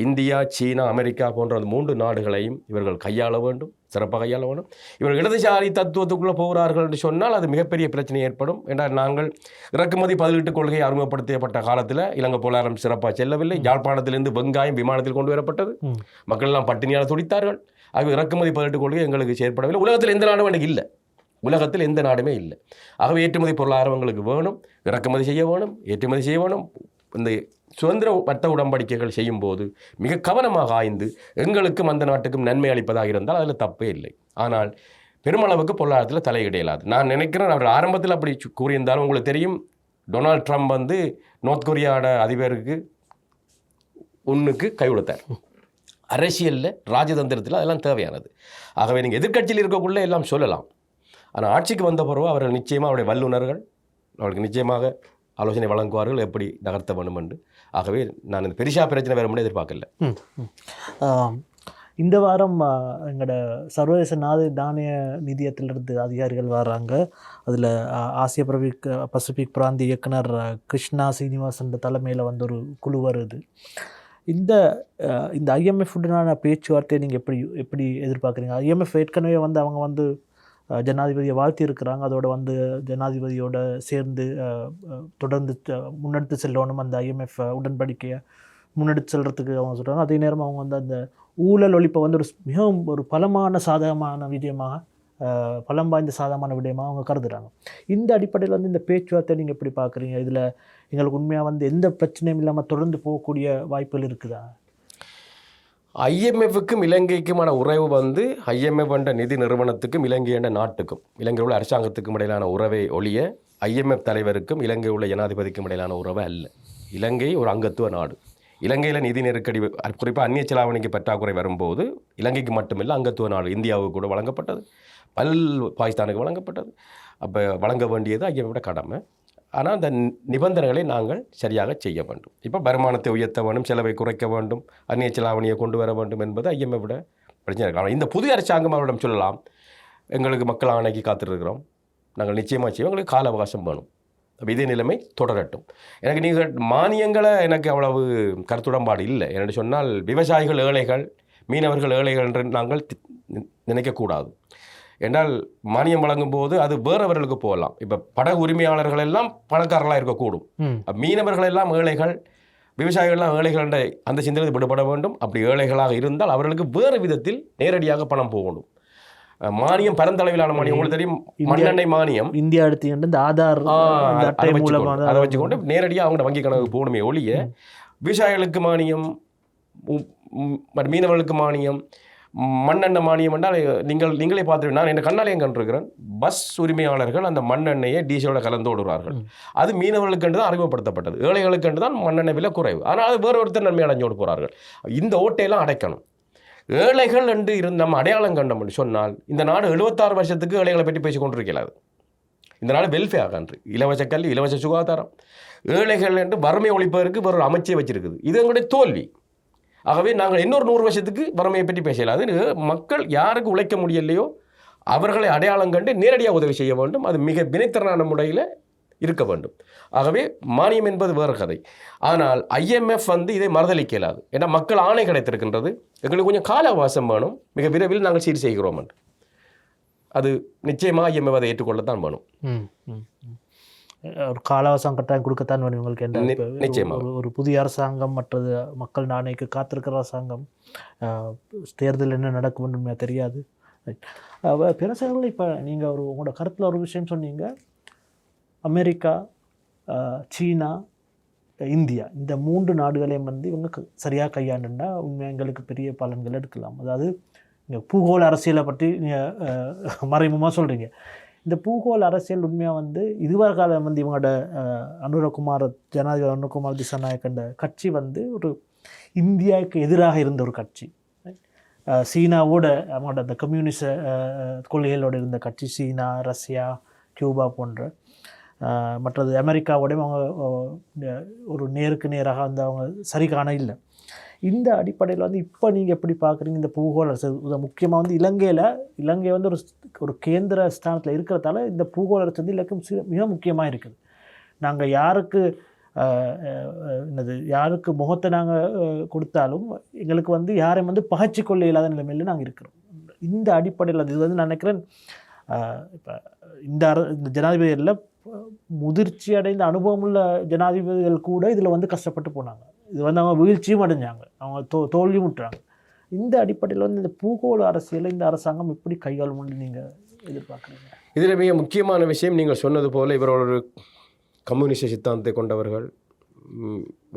இந்தியா, சீனா, அமெரிக்கா போன்ற 3 நாடுகளையும் இவர்கள் கையாள வேண்டும், சிறப்பாக கையாள வேண்டும். இவர்கள் இடதுசாரி தத்துவத்துக்குள்ளே போகிறார்கள் என்று சொன்னால் அது மிகப்பெரிய பிரச்சனை ஏற்படும். என்றால் நாங்கள் இறக்குமதி பதிலீட்டு கொள்கையை அறிமுகப்படுத்தப்பட்ட காலத்தில் இலங்கை பொருளாதாரம் சிறப்பாக செல்லவில்லை. யாழ்ப்பாணத்திலிருந்து வெங்காயம் விமானத்தில் கொண்டு வரப்பட்டது, மக்கள் எல்லாம் பட்டினியால் துடித்தார்கள். ஆகவே இறக்குமதி பதிலீட்டு கொள்கை எங்களுக்கு செயற்படவில்லை. உலகத்தில் எந்த நாடும் எனக்கு இல்லை, உலகத்தில் எந்த நாடுமே இல்லை. ஆகவே ஏற்றுமதி பொருளாதாரங்களுக்கு வேணும், இறக்குமதி செய்ய வேணும், ஏற்றுமதி செய்ய வேணும். இந்த சுதந்திர வர்த்தக உடன்படிக்கைகள் செய்யும் போது மிக கவனமாக ஆய்ந்து எங்களுக்கும் அந்த நாட்டுக்கும் நன்மை அளிப்பதாக இருந்தால் அதில் தப்பே இல்லை. ஆனால் பெருமளவுக்கு பொருளாதாரத்தில் தலையிட இயலாது. நான் நினைக்கிறேன் அவர் ஆரம்பத்தில் அப்படி கூறியிருந்தாலும் உங்களுக்கு தெரியும், டொனால்ட் ட்ரம்ப் வந்து நோர்த் கொரியாவோட அதிபருக்கு கை கொடுத்தார். அரசியலில், ராஜதந்திரத்தில் அதெல்லாம் தேவையானது. ஆகவே நீங்கள் எதிர்க்கட்சியில் இருக்கக்குள்ளே எல்லாம் சொல்லலாம். ஆனால் ஆட்சிக்கு வந்த பிறகு அவர்கள் நிச்சயமாக அவருடைய வல்லுநர்கள் அவர்களுக்கு நிச்சயமாக ஆலோசனை வழங்குவார்கள் எப்படி நகர்த்த வேண்டும் என்று. ஆகவே நான் இந்த பெரிசா பிரச்சனை வேறு மட்டும் எதிர்பார்க்கல. இந்த வாரம் எங்களோட சர்வதேச நாணய நிதியத்திலிருந்து அதிகாரிகள் வராங்க. அதில் ஆசிய பசிபிக் பிராந்திய இயக்குனர் கிருஷ்ணா சீனிவாசன் தலைமையில் வந்து ஒரு குழு வருது. இந்த IMF உடனான பேச்சுவார்த்தையை நீங்கள் எப்படி எதிர்பார்க்குறீங்க? IMF ஏற்கனவே வந்து அவங்க வந்து ஜனாதிபதியை வாழ்த்தி இருக்கிறாங்க. அதோடு வந்து ஜனாதிபதியோடு சேர்ந்து தொடர்ந்து முன்னெடுத்து செல்லணும் அந்த IMF உடன்படிக்கையை முன்னெடுத்து செல்கிறதுக்கு அவங்க சொல்கிறாங்க. அதே நேரம் அவங்க வந்து அந்த ஊழல் ஒழிப்பை வந்து மிகவும் ஒரு பலம் வாய்ந்த சாதகமான விடயமாக அவங்க கருதுகிறாங்க. இந்த அடிப்படையில் வந்து இந்த பேச்சுவார்த்தை நீங்கள் எப்படி பார்க்குறீங்க? இதில் எங்களுக்கு உண்மையாக வந்து எந்த பிரச்சனையும் இல்லாமல் தொடர்ந்து போகக்கூடிய வாய்ப்புகள் இருக்குதா? IMFக்கும் இலங்கைக்குமான உறவு வந்து IMF என்ற நிதி நிறுவனத்துக்கும் இலங்கை என்ற நாட்டுக்கும் இலங்கை உள்ள அரசாங்கத்துக்கும் இடையிலான உறவை ஒழிய IMF தலைவருக்கும் இலங்கை உள்ள ஜனாதிபதிக்கும் இடையிலான உறவு அல்ல. இலங்கை ஒரு அங்கத்துவ நாடு. இலங்கையில் நிதி நெருக்கடி, குறிப்பாக அந்நிய செலாவணிக்கு பற்றாக்குறை வரும்போது இலங்கைக்கு மட்டுமில்லை அங்கத்துவ நாடு இந்தியாவுக்கு கூட வழங்கப்பட்டது, பாகிஸ்தானுக்கு வழங்கப்பட்டது. அப்போ வழங்க வேண்டியது IMF கடமை. ஆனால் அந்த நிபந்தனைகளை நாங்கள் சரியாக செய்ய வேண்டும். இப்போ வருமானத்தை உயர்த்த வேண்டும், செலவை குறைக்க வேண்டும், அந்நிய செலாவணியை கொண்டு வர வேண்டும் என்பது IMF பிரச்சனை இருக்கு. ஆனால் இந்த புதிய அரசாங்கம் அவரிடம் சொல்லலாம், எங்களுக்கு மக்கள் ஆணைக்கு காத்திருக்கிறோம், நாங்கள் நிச்சயமாக செய்வோம், எங்களுக்கு கால அவகாசம் வேணும். அப்போ இதே நிலைமை தொடரட்டும். எனக்கு நீங்கள் மானியங்களை எனக்கு அவ்வளவு கருத்துடன்பாடு இல்லை. என்று சொன்னால் விவசாயிகள் ஏழைகள், மீனவர்கள் ஏழைகள் என்று நாங்கள் நினைக்கக்கூடாது. என்றால் மானியம் வழங்கும் போது அது வேறவர்களுக்கு போகலாம். இப்போ படகு உரிமையாளர்கள் எல்லாம் பணக்காரர்களாக இருக்கக்கூடும். மீனவர்கள் எல்லாம் ஏழைகள், விவசாயிகள்லாம் ஏழைகள் என்ற அந்த சிந்தனை விடுபட வேண்டும். அப்படி ஏழைகளாக இருந்தால் அவர்களுக்கு வேறு விதத்தில் நேரடியாக பணம் போகணும். மானியம் பரந்தளவிலான மானியம், உங்களுக்கு தெரியும், மண்ணெண்ணெய் மானியம் இந்தியா எடுத்து இந்த ஆதார் அதை வச்சுக்கொண்டு நேரடியாக அவங்க வங்கி கணக்கு போகணுமே ஒழிய விவசாயிகளுக்கு மானியம், மீனவர்களுக்கு மானியம், மண்ணெண்ணெய் மானியம் என்றால் நீங்களே பார்த்துட்டு, நான் என் கண்ணாலையும் கண்டிருக்கிறேன், பஸ் உரிமையாளர்கள் அந்த மண்ணெண்ணெயை டீசலோட கலந்து விடுவார்கள். அது மீனவர்களுக்கு தான் அறிமுகப்படுத்தப்பட்டது. ஏழைகளுக்கு தான் மண்ணெண்ணெய் விலை குறைவு. ஆனால் அது வேறு ஒருத்தர் நன்மை அடைஞ்சோடு போகிறார்கள். இந்த ஓட்டையெல்லாம் அடைக்கணும். ஏழைகள் என்று நம்ம அடையாளம் கண்டோம்னு சொன்னால் இந்த நாடு 76 வருஷத்துக்கு ஏழைகளை பற்றி பேசி கொண்டிருக்கிறது. இந்த நாடு வெல்ஃபேர் கண்ட்ரி, இலவச கல்வி, இலவச சுகாதாரம். ஏழைகள் என்று வறுமை ஒழிப்பதற்கு ஒரு அமைச்சே வச்சிருக்குது. இது எங்களுடைய தோல்வி. ஆகவே நாங்கள் இன்னொரு 100 வருஷத்துக்கு வறுமையை பற்றி பேசலாம். அது மக்கள் யாருக்கு உழைக்க முடியலையோ அவர்களை அடையாளம் கண்டு நேரடியாக உதவி செய்ய வேண்டும். அது மிக வினைத்திறனான முறையில் இருக்க வேண்டும். ஆகவே மானியம் என்பது வேறு கதை. ஆனால் IMF இதை மறுதளிக்கலாது. ஏன்னா மக்கள் ஆணை கிடைத்திருக்கின்றது, எங்களுக்கு கொஞ்சம் கால அவகாசம் வேணும், மிக விரைவில் நாங்கள் சீர் செய்கிறோம் என்று. அது நிச்சயமாக IMF அதை ஏற்றுக்கொள்ளத்தான் வேணும். ஒரு கால அவகாசம் கட்டாயம் கொடுக்கத்தான் வேணும் உங்களுக்கு. நிச்சயமாக ஒரு புதிய அரசாங்கம், மற்றது மக்கள் நாணைக்கு காத்திருக்கிற அரசாங்கம், தேர்தல் என்ன நடக்கும் தெரியாது. பிரசவர்கள் இப்போ நீங்கள் உங்களோட கருத்தில் ஒரு விஷயம் சொன்னீங்க, அமெரிக்கா, சீனா, இந்தியா, இந்த 3 நாடுகளையும் இவங்க சரியாக கையாண்டுன்னா உண்மையாக எங்களுக்கு பெரிய பலன்கள் எடுக்கலாம். அதாவது நீங்கள் பூகோள அரசியலை பற்றி நீங்கள் மறைமுகமாக சொல்கிறீங்க. இந்த பூகோள அரசியல் உண்மையாக இதுவரை காலம் இவங்களோட ஜனாதிபதி அனுரகுமார் திசாநாயக்கண்ட கட்சி ஒரு இந்தியாவுக்கு எதிராக இருந்த ஒரு கட்சி. சீனாவோட அவங்களோட அந்த கம்யூனிஸ்ட கொள்கைகளோடு இருந்த கட்சி சீனா, ரஷ்யா, கியூபா போன்ற. மற்றது அமெரிக்காவோடையும் அவங்க ஒரு நேருக்கு நேராக அவங்க சரி காண இல்லை. இந்த அடிப்படையில் இப்போ நீங்கள் எப்படி பார்க்குறீங்க இந்த பூகோள அரசியல்? முக்கியமாக இலங்கை ஒரு கேந்திர ஸ்தானத்தில் இருக்கிறதால இந்த பூகோள அரசியல் இலக்கம் மிக முக்கியமாக இருக்குது. நாங்கள் யாருக்கு முகத்தை நாங்கள் கொடுத்தாலும் எங்களுக்கு யாரையும் பகைச்சி கொள்ள இல்லாத நிலைமையில் நாங்கள் இருக்கிறோம். இந்த அடிப்படையில் இது நான் நினைக்கிறேன் இப்போ இந்த ஜனாதிபதியில் முதிர்ச்சி அடைந்த அனுபவமுள்ள ஜனாதிபதிகள் கூட இதில் கஷ்டப்பட்டு போனாங்க. இது அவங்க வீழ்ச்சியும் அடைஞ்சாங்க, அவங்க தோல்வியும் விட்டுறாங்க. இந்த அடிப்படையில் இந்த பூகோள அரசியலை இந்த அரசாங்கம் எப்படி கையாளும்னு நீங்கள் எதிர்பார்க்குறீங்க? இதில் மிக முக்கியமான விஷயம் நீங்கள் சொன்னது போல் இவர் ஒரு கம்யூனிஸ்ட் சித்தாந்தத்தை கொண்டவர்கள்.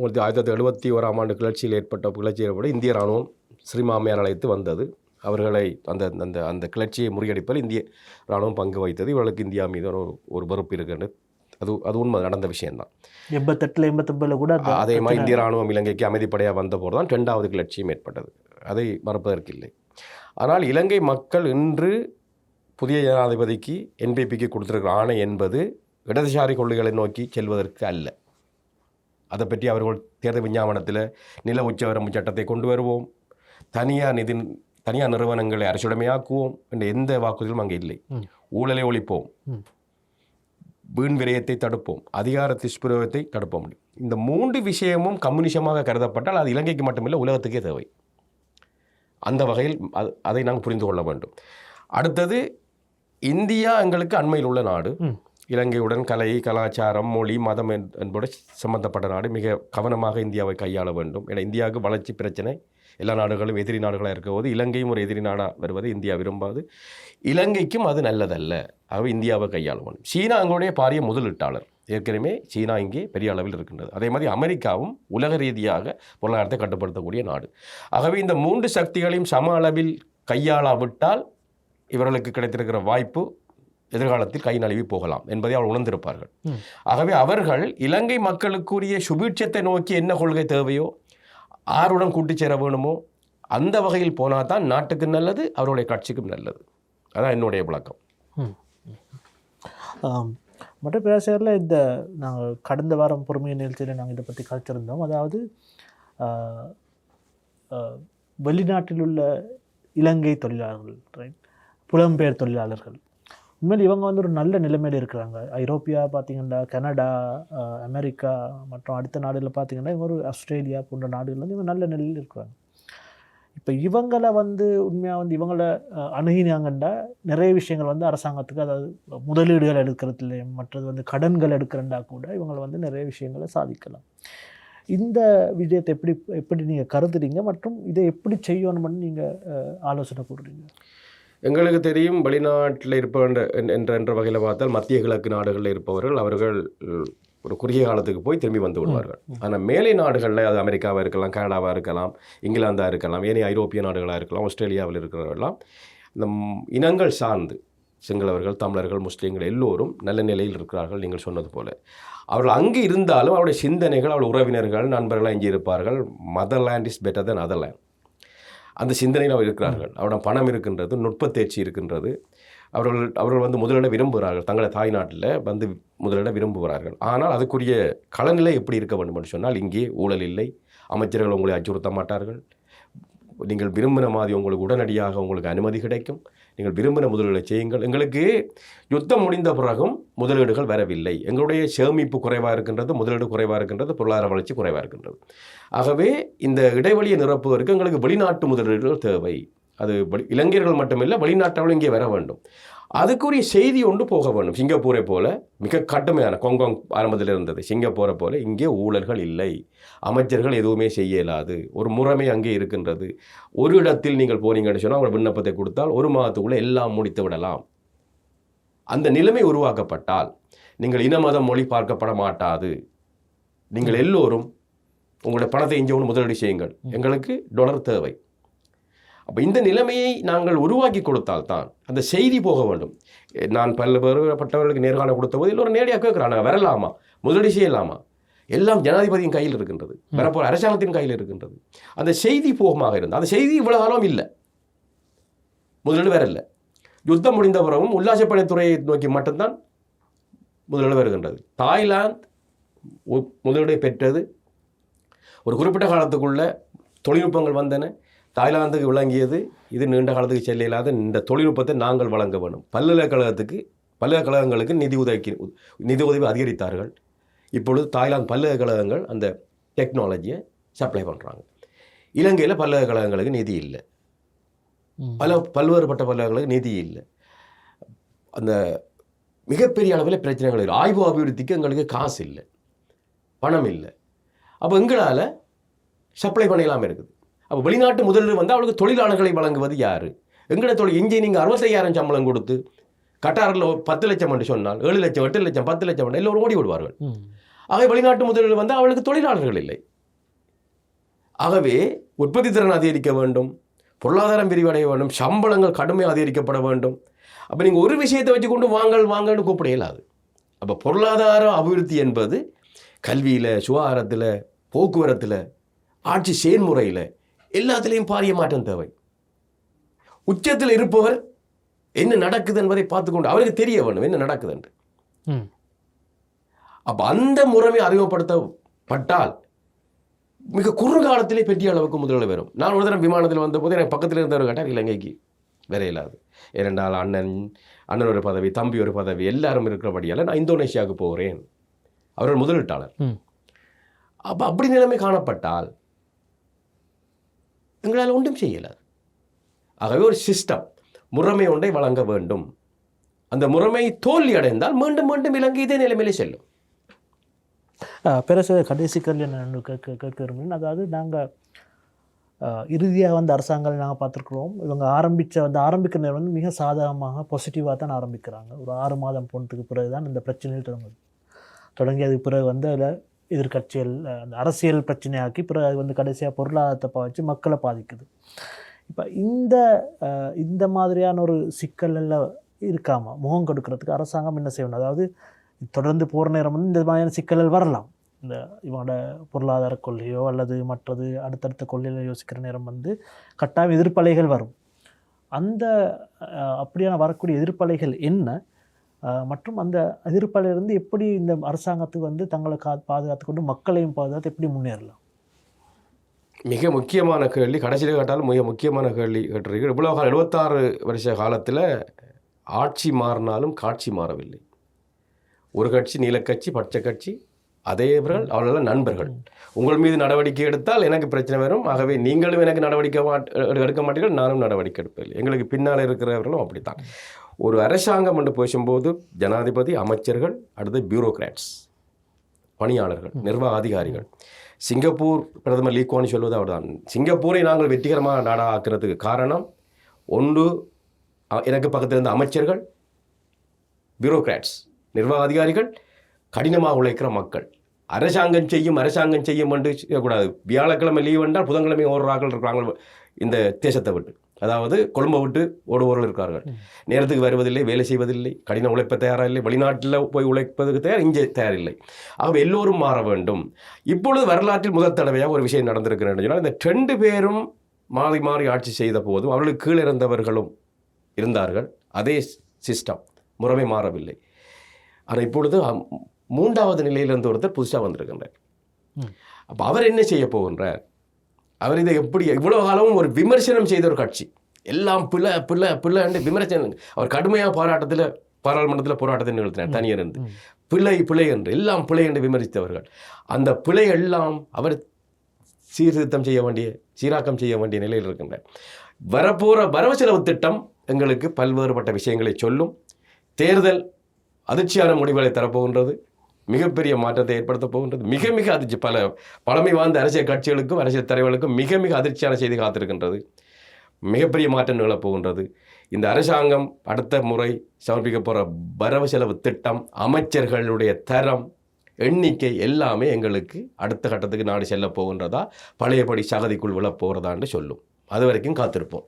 1971ஆம் ஆண்டு கிளர்ச்சியில் ஏற்பட்ட கிளர்ச்சியை கூட இந்திய இராணுவம் ஸ்ரீமாமையார் அழைத்து வந்தது. அவர்களை அந்த அந்த அந்த கிளர்ச்சியை முறியடிப்பதில் இந்திய இராணுவம் பங்கு வகித்தது. இவர்களுக்கு இந்தியா மீது ஒரு வெறுப்பு இருக்குன்னு அது உண்மை, நடந்த விஷயம்தான். 88 89 கூட அதே மாதிரி இந்திய இராணுவம் இலங்கைக்கு அமைதிப்படையாக வந்த போது தான் 2வது கிளர்ச்சியும் ஏற்பட்டது. அதை மறப்பதற்கில்லை. ஆனால் இலங்கை மக்கள் இன்று புதிய ஜனாதிபதிக்கு NPPக்கு கொடுத்திருக்கிற ஆணை என்பது இடதுசாரி கொள்கைகளை நோக்கி செல்வதற்கு அல்ல. அதை பற்றி அவர்கள் தேர்தல் விஞ்ஞாபனத்தில் நில உச்சவரம்பு சட்டத்தை கொண்டு வருவோம், தனியார் நிறுவனங்களை அரசுடைமையாக்குவோம் என்ற எந்த வாக்குறுதியும் அங்கே இல்லை. ஊழலை ஒழிப்போம், வீண் விரயத்தை தடுப்போம், அதிகார துஷ்பிரயோகத்தை தடுப்போம். இந்த 3 விஷயமும் கம்யூனிசமாக கருதப்பட்டால் அது இலங்கைக்கு மட்டுமில்லை, உலகத்துக்கே தேவை. அந்த வகையில் அதை நாங்கள் புரிந்து கொள்ள வேண்டும். அடுத்தது, இந்தியா எங்களுக்கு அண்மையில் உள்ள நாடு. இலங்கையுடன் கலை, கலாச்சாரம், மொழி, மதம் என்பது சம்பந்தப்பட்ட நாடு. மிக கவனமாக இந்தியாவை கையாள வேண்டும். ஏன்னா இந்தியாவுக்கு வளர்ச்சி பிரச்சனை. எல்லா நாடுகளும் எதிரி நாடுகளாக இருக்கும்போது இலங்கையும் ஒரு எதிரி நாடாக வருவது இந்தியா விரும்பாது. இலங்கைக்கும் அது நல்லதல்ல. ஆகவே இந்தியாவை கையாள வேண்டும். சீனா எங்களுடைய பாரிய முதலீட்டாளர். ஏற்கனவே சீனா இங்கே பெரிய அளவில் இருக்கின்றது. அதே மாதிரி அமெரிக்காவும் உலக ரீதியாக பொருளாதாரத்தை கட்டுப்படுத்தக்கூடிய நாடு. ஆகவே இந்த 3 சக்திகளையும் சம அளவில் கையாளாவிட்டால் இவர்களுக்கு கிடைத்திருக்கிற வாய்ப்பு எதிர்காலத்தில் கை நழுவி போகலாம் என்பதை அவர்கள் உணர்ந்திருப்பார்கள். ஆகவே அவர்கள் இலங்கை மக்களுக்குரிய சுபீட்சத்தை நோக்கி என்ன கொள்கை தேவையோ, ஆருடன் கூட்டி சேர வேணுமோ, அந்த வகையில் போனால் தான் நாட்டுக்கு நல்லது, அவருடைய கட்சிக்கும் நல்லது. அதான் என்னுடைய விளக்கம். மற்ற பேசுகிறதுல இந்த நாங்கள் கடந்த வாரம் பொறுமைய நிகழ்ச்சியில் நாங்கள் இதை பற்றி கழிச்சிருந்தோம். அதாவது வெளிநாட்டில் உள்ள இலங்கை தொழிலாளர்கள், ரைட், புலம்பெயர் தொழிலாளர்கள். உண்மையில் இவங்க வந்து ஒரு நல்ல நிலைமையில் இருக்கிறாங்க. ஐரோப்பியா பார்த்திங்கன்னா, கனடா, அமெரிக்கா மற்றும் அடுத்த நாடுகளில் பார்த்திங்கன்னா இவங்க ஒரு ஆஸ்திரேலியா போன்ற நாடுகளில் வந்து இவங்க நல்ல நிலையில் இருக்கிறாங்க. இப்போ இவங்களை வந்து உண்மையாக வந்து இவங்களை அணுகினாங்கன்னா நிறைய விஷயங்கள் வந்து அரசாங்கத்துக்கு, அதாவது முதலீடுகள் எடுக்கிறதுலையும் மற்றது வந்து கடன்கள் எடுக்கிறண்டா கூட இவங்களை வந்து நிறைய விஷயங்களை சாதிக்கலாம். இந்த விஜயத்தை எப்படி நீங்கள் கருதுறீங்க மற்றும் இதை எப்படி செய்யணும்னு நீங்கள் ஆலோசனை கொடுறீங்க? எங்களுக்கு தெரியும், வெளிநாட்டில் என்ற வகையில் பார்த்தால் மத்திய கிழக்கு நாடுகளில் இருப்பவர்கள் அவர்கள் ஒரு குறுகிய காலத்துக்கு போய் திரும்பி வந்து விடுவார்கள். ஆனால் மேலை நாடுகளில், அது அமெரிக்காவாக இருக்கலாம், கனடாவாக இருக்கலாம், இங்கிலாந்தாக இருக்கலாம், ஏனைய ஐரோப்பிய நாடுகளாக இருக்கலாம், ஆஸ்திரேலியாவில் இருக்கிறவர்கள்லாம் இந்த இனங்கள் சார்ந்து சிங்களவர்கள், தமிழர்கள், முஸ்லீம்கள் எல்லோரும் நல்ல நிலையில் இருக்கிறார்கள். நீங்கள் சொன்னது போல அவர்கள் அங்கே இருந்தாலும் அவருடைய சிந்தனைகள், அவருடைய உறவினர்கள், நண்பர்களாக இங்கே இருப்பார்கள். மதர்லேண்ட் இஸ் பெட்டர் தென் அதர்லேண்ட். அந்த சிந்தனையில் அவர் இருக்கிறார்கள். அவருடைய பணம் இருக்கின்றது, நுட்பத்தேர்ச்சி இருக்கின்றது. அவர்கள் வந்து முதலிட விரும்புகிறார்கள், தங்களை தாய்நாட்டில் வந்து முதலிட விரும்புகிறார்கள். ஆனால் அதுக்குரிய களநிலை எப்படி இருக்க வேண்டும் என்று சொன்னால், இங்கே ஊழல் இல்லை, அமைச்சர்கள் உங்களை அச்சுறுத்த மாட்டார்கள், நீங்கள் விரும்பின மாதிரி உங்களுக்கு உடனடியாக உங்களுக்கு அனுமதி கிடைக்கும், நீங்கள் விரும்பின முதலீடுகளை செய்யுங்கள். எங்களுக்கு யுத்தம் முடிந்த பிறகும் முதலீடுகள் வரவில்லை. எங்களுடைய சேமிப்பு குறைவாக இருக்கின்றது, முதலீடு குறைவாக இருக்கின்றது, பொருளாதார வளர்ச்சி குறைவாக இருக்கின்றது. ஆகவே இந்த இடைவெளியை நிரப்புவதற்கு எங்களுக்கு வெளிநாட்டு முதலீடுகள் தேவை. அது இளைஞர்கள் மட்டுமில்லை, வெளிநாட்டவர்கள் இங்கே வர வேண்டும். அதுக்குரிய செய்தி ஒன்று போக வேண்டும். சிங்கப்பூரை போல மிக கடுமையான, கொங்கோங் ஆரம்பத்தில் இருந்தது, சிங்கப்பூரை போல இங்கே ஊழல்கள் இல்லை, அமைச்சர்கள் எதுவுமே செய்ய இயலாது, ஒரு முறைமை அங்கே இருக்கின்றது. ஒரு இடத்தில் நீங்கள் போனீங்கன்னு சொன்னால் உங்கள் விண்ணப்பத்தை கொடுத்தால் ஒரு மாதத்துக்குள்ளே எல்லாம் முடித்து விடலாம். அந்த நிலைமை உருவாக்கப்பட்டால் நீங்கள் இன மதம் மொழி பார்க்கப்பட மாட்டாது. நீங்கள் எல்லோரும் உங்களுடைய பணத்தை இங்கே ஒன்று முதலீடு செய்யுங்கள், எங்களுக்கு டாலர் தேவை. அப்போ இந்த நிலைமையை நாங்கள் உருவாக்கி கொடுத்தால்தான் அந்த செய்தி போக வேண்டும். நான் பல்வேறுபட்டவர்களுக்கு நேர்காணல் கொடுத்த போது எல்லோரும் நேரடியாக கேட்குறான், வரலாமா, முதலீடு செய்யலாமா, எல்லாம் ஜனாதிபதியின் கையில் இருக்கின்றது, வரப்போகிற அரசாங்கத்தின் கையில் இருக்கின்றது. அந்த செய்தி போகமாக இருந்தால், அந்த செய்தி இவ்வளவு காலம் இல்லை, முதலீடு வேற இல்லை. யுத்தம் முடிந்த பிறகும் உல்லாசப்பணித்துறையை நோக்கி மட்டும்தான் முதலீடு வருகின்றது. தாய்லாந்து முதலீடை பெற்றது. ஒரு குறிப்பிட்ட காலத்துக்குள்ள தொழில்நுட்பங்கள் வந்தன, தாய்லாந்துக்கு விளங்கியது. இது நீண்ட காலத்துக்கு செல்ல இல்லாத இந்த தொழில்நுட்பத்தை நாங்கள் வழங்க வேண்டும். பல்கலைக்கழகங்களுக்கு நிதி உதவி அதிகரித்தார்கள். இப்பொழுது தாய்லாந்து பல்கலைக்கழகங்கள் அந்த டெக்னாலஜியை சப்ளை பண்ணுறாங்க. இலங்கையில் பல்கலைக்கழகங்களுக்கு நிதி இல்லை, பல்வேறுபட்ட பல்கலைக்கழகங்களுக்கு நிதி இல்லை. அந்த மிகப்பெரிய அளவில் பிரச்சனைகள் இருக்குது. ஆய்வு அபிவிருத்திக்கு எங்களுக்கு காசு இல்லை, பணம் இல்லை. அப்போ எங்களால் சப்ளை பண்ணலாமல் இருக்குது. அப்போ வெளிநாட்டு முதலீடு வந்து அவளுக்கு தொழிலாளர்களை வழங்குவது யார்? எங்கட தொழில் இங்கே நீங்கள் 65,000 சம்பளம் கொடுத்து கட்டாரில் 10 லட்சம் என்று சொன்னால் 7 லட்சம் 8 லட்சம் 10 லட்சம் எல்லோரும் ஓடி விடுவார்கள். ஆகவே வெளிநாட்டு முதலீடு வந்து அவளுக்கு தொழிலாளர்கள் இல்லை. ஆகவே உற்பத்தி திறன் அதிகரிக்க வேண்டும், பொருளாதாரம் விரிவடைய வேண்டும், சம்பளங்கள் கடுமையாக அதிகரிக்கப்பட வேண்டும். அப்போ நீங்கள் ஒரு விஷயத்தை வச்சு கொண்டு வாங்கன்னு கூப்பிட இயலாது. அப்போ பொருளாதார அபிவிருத்தி என்பது கல்வியில், சுகாதாரத்தில், போக்குவரத்தில், ஆட்சி செயல்முறையில் எல்லாத்திலையும் பாரிய மாற்றம் தேவை. உச்சத்தில் இருப்பவர் என்ன நடக்குது என்பதை பார்த்துக்கொண்டு அவருக்கு தெரிய வேண்டும் என்ன நடக்குது என்று. அப்போ அந்த முறைமை அறிமுகப்படுத்தப்பட்டால் மிக குறுங்காலத்திலே பெரிய அளவுக்கு முதலில் வரும். நான் ஒரு தடவை விமானத்தில் வந்தபோது எனக்கு பக்கத்தில் இருந்தவர் கேட்டார், இலங்கைக்கு வேற இல்லாது, இரண்டால் அண்ணன் ஒரு பதவி, தம்பி ஒரு பதவி, எல்லாரும் இருக்கிறபடியால் நான் இந்தோனேஷியாவுக்கு போகிறேன். அவர்கள் முதலீட்டாளர். அப்போ அப்படி நிலைமை காணப்பட்டால் எங்களால் ஒன்றும் செய்யலாது. ஆகவே ஒரு சிஸ்டம், முறைமை ஒன்றை வழங்க வேண்டும். அந்த முறைமை தோல்வி அடைந்தால் மீண்டும் மீண்டும் இலங்கை இதே நிலைமையிலே செல்லும். பெருசு கடைசி கேள்வி என்ன கேட்க விரும்புகிறேன். அதாவது நாங்கள் இறுதியாக வந்து அரசாங்கம் நாங்கள் பார்த்துருக்குறோம், இவங்க ஆரம்பிக்கிற நேரம் வந்து மிக சாதகமாக பாசிட்டிவாக தான் ஆரம்பிக்கிறாங்க. ஒரு 6 மாதம் போனதுக்கு பிறகு தான் இந்த பிரச்சனைகள் தொடங்கி அதுக்கு பிறகு வந்து அதில் எதிர்கட்சிகள் அந்த அரசியல் பிரச்சனையாக்கி பிறகு அது வந்து கடைசியாக பொருளாதாரத்தை பாதித்து மக்களை பாதிக்குது. இப்போ இந்த மாதிரியான ஒரு சிக்கலில் இருக்காமல் முகம் கொடுக்கறதுக்கு அரசாங்கம் என்ன செய்யணும்? அதாவது தொடர்ந்து போகிற நேரம் வந்து இந்த மாதிரியான சிக்கல்கள் வரலாம். இந்த இவங்களோட பொருளாதார கொள்கையோ அல்லது மற்றது அடுத்தடுத்த கொள்கையில் யோசிக்கிற நேரம் வந்து கட்டாயம் எதிர்ப்பலைகள் வரும். அந்த அப்படியான வரக்கூடிய எதிர்ப்பலைகள் என்ன மற்றும் அந்த எதிர்ப்பாளிலிருந்து எப்படி இந்த அரசாங்கத்துக்கு வந்து தங்களை பாதுகாத்து கொண்டு மக்களையும் பாதுகாத்து எப்படி முன்னேறலாம்? மிக முக்கியமான கேள்வி, கடைசியில் கேட்டாலும் மிக முக்கியமான கேள்வி கேட்டிருக்கீர்கள். இவ்வளோ காலம் 76 வருஷ காலத்தில் ஆட்சி மாறினாலும் காட்சி மாறவில்லை. ஒரு கட்சி நீலக்கட்சி, பச்சை கட்சி, அதேவர்கள் அவர்கள் நண்பர்கள். உங்கள் மீது நடவடிக்கை எடுத்தால் எனக்கு பிரச்சனை வரும், ஆகவே நீங்களும் எனக்கு நடவடிக்கை எடுக்க மாட்டீர்கள், நானும் நடவடிக்கை எடுப்பதில்லை. எங்களுக்கு பின்னால் இருக்கிறவர்களும் அப்படித்தான். ஒரு அரசாங்கம் என்று பேசும்போது ஜனாதிபதி, அமைச்சர்கள், அடுத்து பியூரோக்ராட்ஸ், பணியாளர்கள், நிர்வாக அதிகாரிகள். சிங்கப்பூர் பிரதமர் லீ குவான் சொல்வது அவர்தான். சிங்கப்பூரை நாங்கள் வெற்றிகரமாக நாடாக ஆக்கிறதுக்கு காரணம் ஒன்று, எனக்கு பக்கத்தில் இருந்த அமைச்சர்கள், பியூரோக்ராட்ஸ், நிர்வாக அதிகாரிகள், கடினமாக உழைக்கிற மக்கள். அரசாங்கம் செய்யும் என்று செய்யக்கூடாது. வியாழக்கிழமை லீவ் என்றால் புதன்கிழமை ஓடுறார்கள் இருக்கிறாங்க இந்த தேசத்தை விட்டு. அதாவது கொழும்பை விட்டு ஓடுவோர்கள் இருக்கார்கள். நேரத்துக்கு வருவதில்லை, வேலை செய்வதில்லை, கடின உழைப்ப தயாராக இல்லை, வெளிநாட்டில் போய் உழைப்பதற்கு தயார், இங்கே தயாரில்லை. ஆகவே எல்லோரும் மாற வேண்டும். இப்பொழுது வரலாற்றில் முதல் தடவையாக ஒரு விஷயம் நடந்திருக்கிறேன் சொன்னால், இந்த 2 பேரும் மாறி மாறி ஆட்சி செய்த போதும் அவர்களுக்கு கீழே இருந்தவர்களும் இருந்தார்கள். அதே சிஸ்டம், முறைமை மாறவில்லை. ஆனால் இப்பொழுது 3வது நிலையிலிருந்து ஒருத்தர் புதுசாக வந்திருக்கின்றார். அப்போ அவர் என்ன செய்ய போகின்றார்? அவர் இதை எப்படி இவ்வளோ காலமும் ஒரு விமர்சனம் செய்த ஒரு கட்சி, எல்லாம் பிள்ளை பிள்ளை பிள்ளைன்னு விமர்சனம். அவர் கடுமையாக பாராளுமன்றத்தில் போராட்டத்தை நிகழ்த்தினார். தனியார் இருந்து பிள்ளை பிள்ளை என்று எல்லாம் பிள்ளை என்று விமர்சித்தவர்கள். அந்த பிள்ளை எல்லாம் அவர் சீர்திருத்தம் செய்ய வேண்டிய, சீராக்கம் செய்ய வேண்டிய நிலையில் இருக்கின்றார். வரப்போகிற வரவு செலவு திட்டம் எங்களுக்கு பல்வேறுபட்ட விஷயங்களை சொல்லும். தேர்தல் அதிர்ச்சியான முடிவுகளை தரப்போகின்றது, மிகப்பெரிய மாற்றத்தை ஏற்படுத்தப் போகின்றது. மிக மிக அதிர்ச்சி, பழமை வாழ்ந்த அரசியல் கட்சிகளுக்கும் அரசியல் தலைவர்களுக்கும் மிக மிக அதிர்ச்சியான செய்தி காத்திருக்கின்றது. மிகப்பெரிய மாற்றம் நிகழப்போகின்றது. இந்த அரசாங்கம் அடுத்த முறை சமர்ப்பிக்க போகிற வரவு செலவு திட்டம், அமைச்சர்களுடைய தரம், எண்ணிக்கை எல்லாமே எங்களுக்கு அடுத்த கட்டத்துக்கு நாடு செல்ல போகின்றதா, பழையபடி சகதிக்குள் விழப்போகிறதான்னு சொல்லும். அது வரைக்கும் காத்திருப்போம்.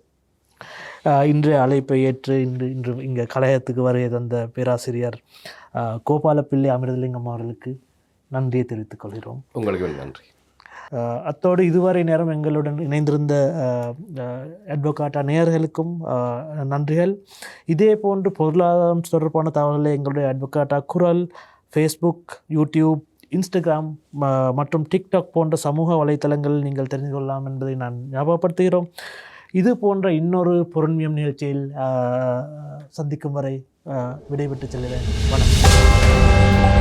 இன்றைய அழைப்பை ஏற்று இன்று இங்கே கலையத்துக்கு வருகை தந்த பேராசிரியர் கோபாலப்பிள்ளை அமிர்தலிங்கம் அவர்களுக்கு நன்றியை தெரிவித்துக் கொள்கிறோம். உங்களுக்கு நன்றி. அத்தோடு இதுவரை நேரம் எங்களுடன் இணைந்திருந்த அட்வொகேட்டா நேயர்களுக்கும் நன்றிகள். இதே போன்று பொருளாதாரம் தொடர்பான தகவல்களை எங்களுடைய அட்வொகேட்டா குரல், ஃபேஸ்புக், யூடியூப், இன்ஸ்டாகிராம் மற்றும் டிக்டாக் போன்ற சமூக வலைத்தளங்களில் நீங்கள் தெரிந்து கொள்ளலாம் என்பதை நான் ஞாபகப்படுத்துகிறோம். இது போன்ற இன்னொரு பொருண்மியம் நிகழ்ச்சியில் சந்திக்கும் வரை விடைபெற்று செல்கிறேன். வணக்கம்.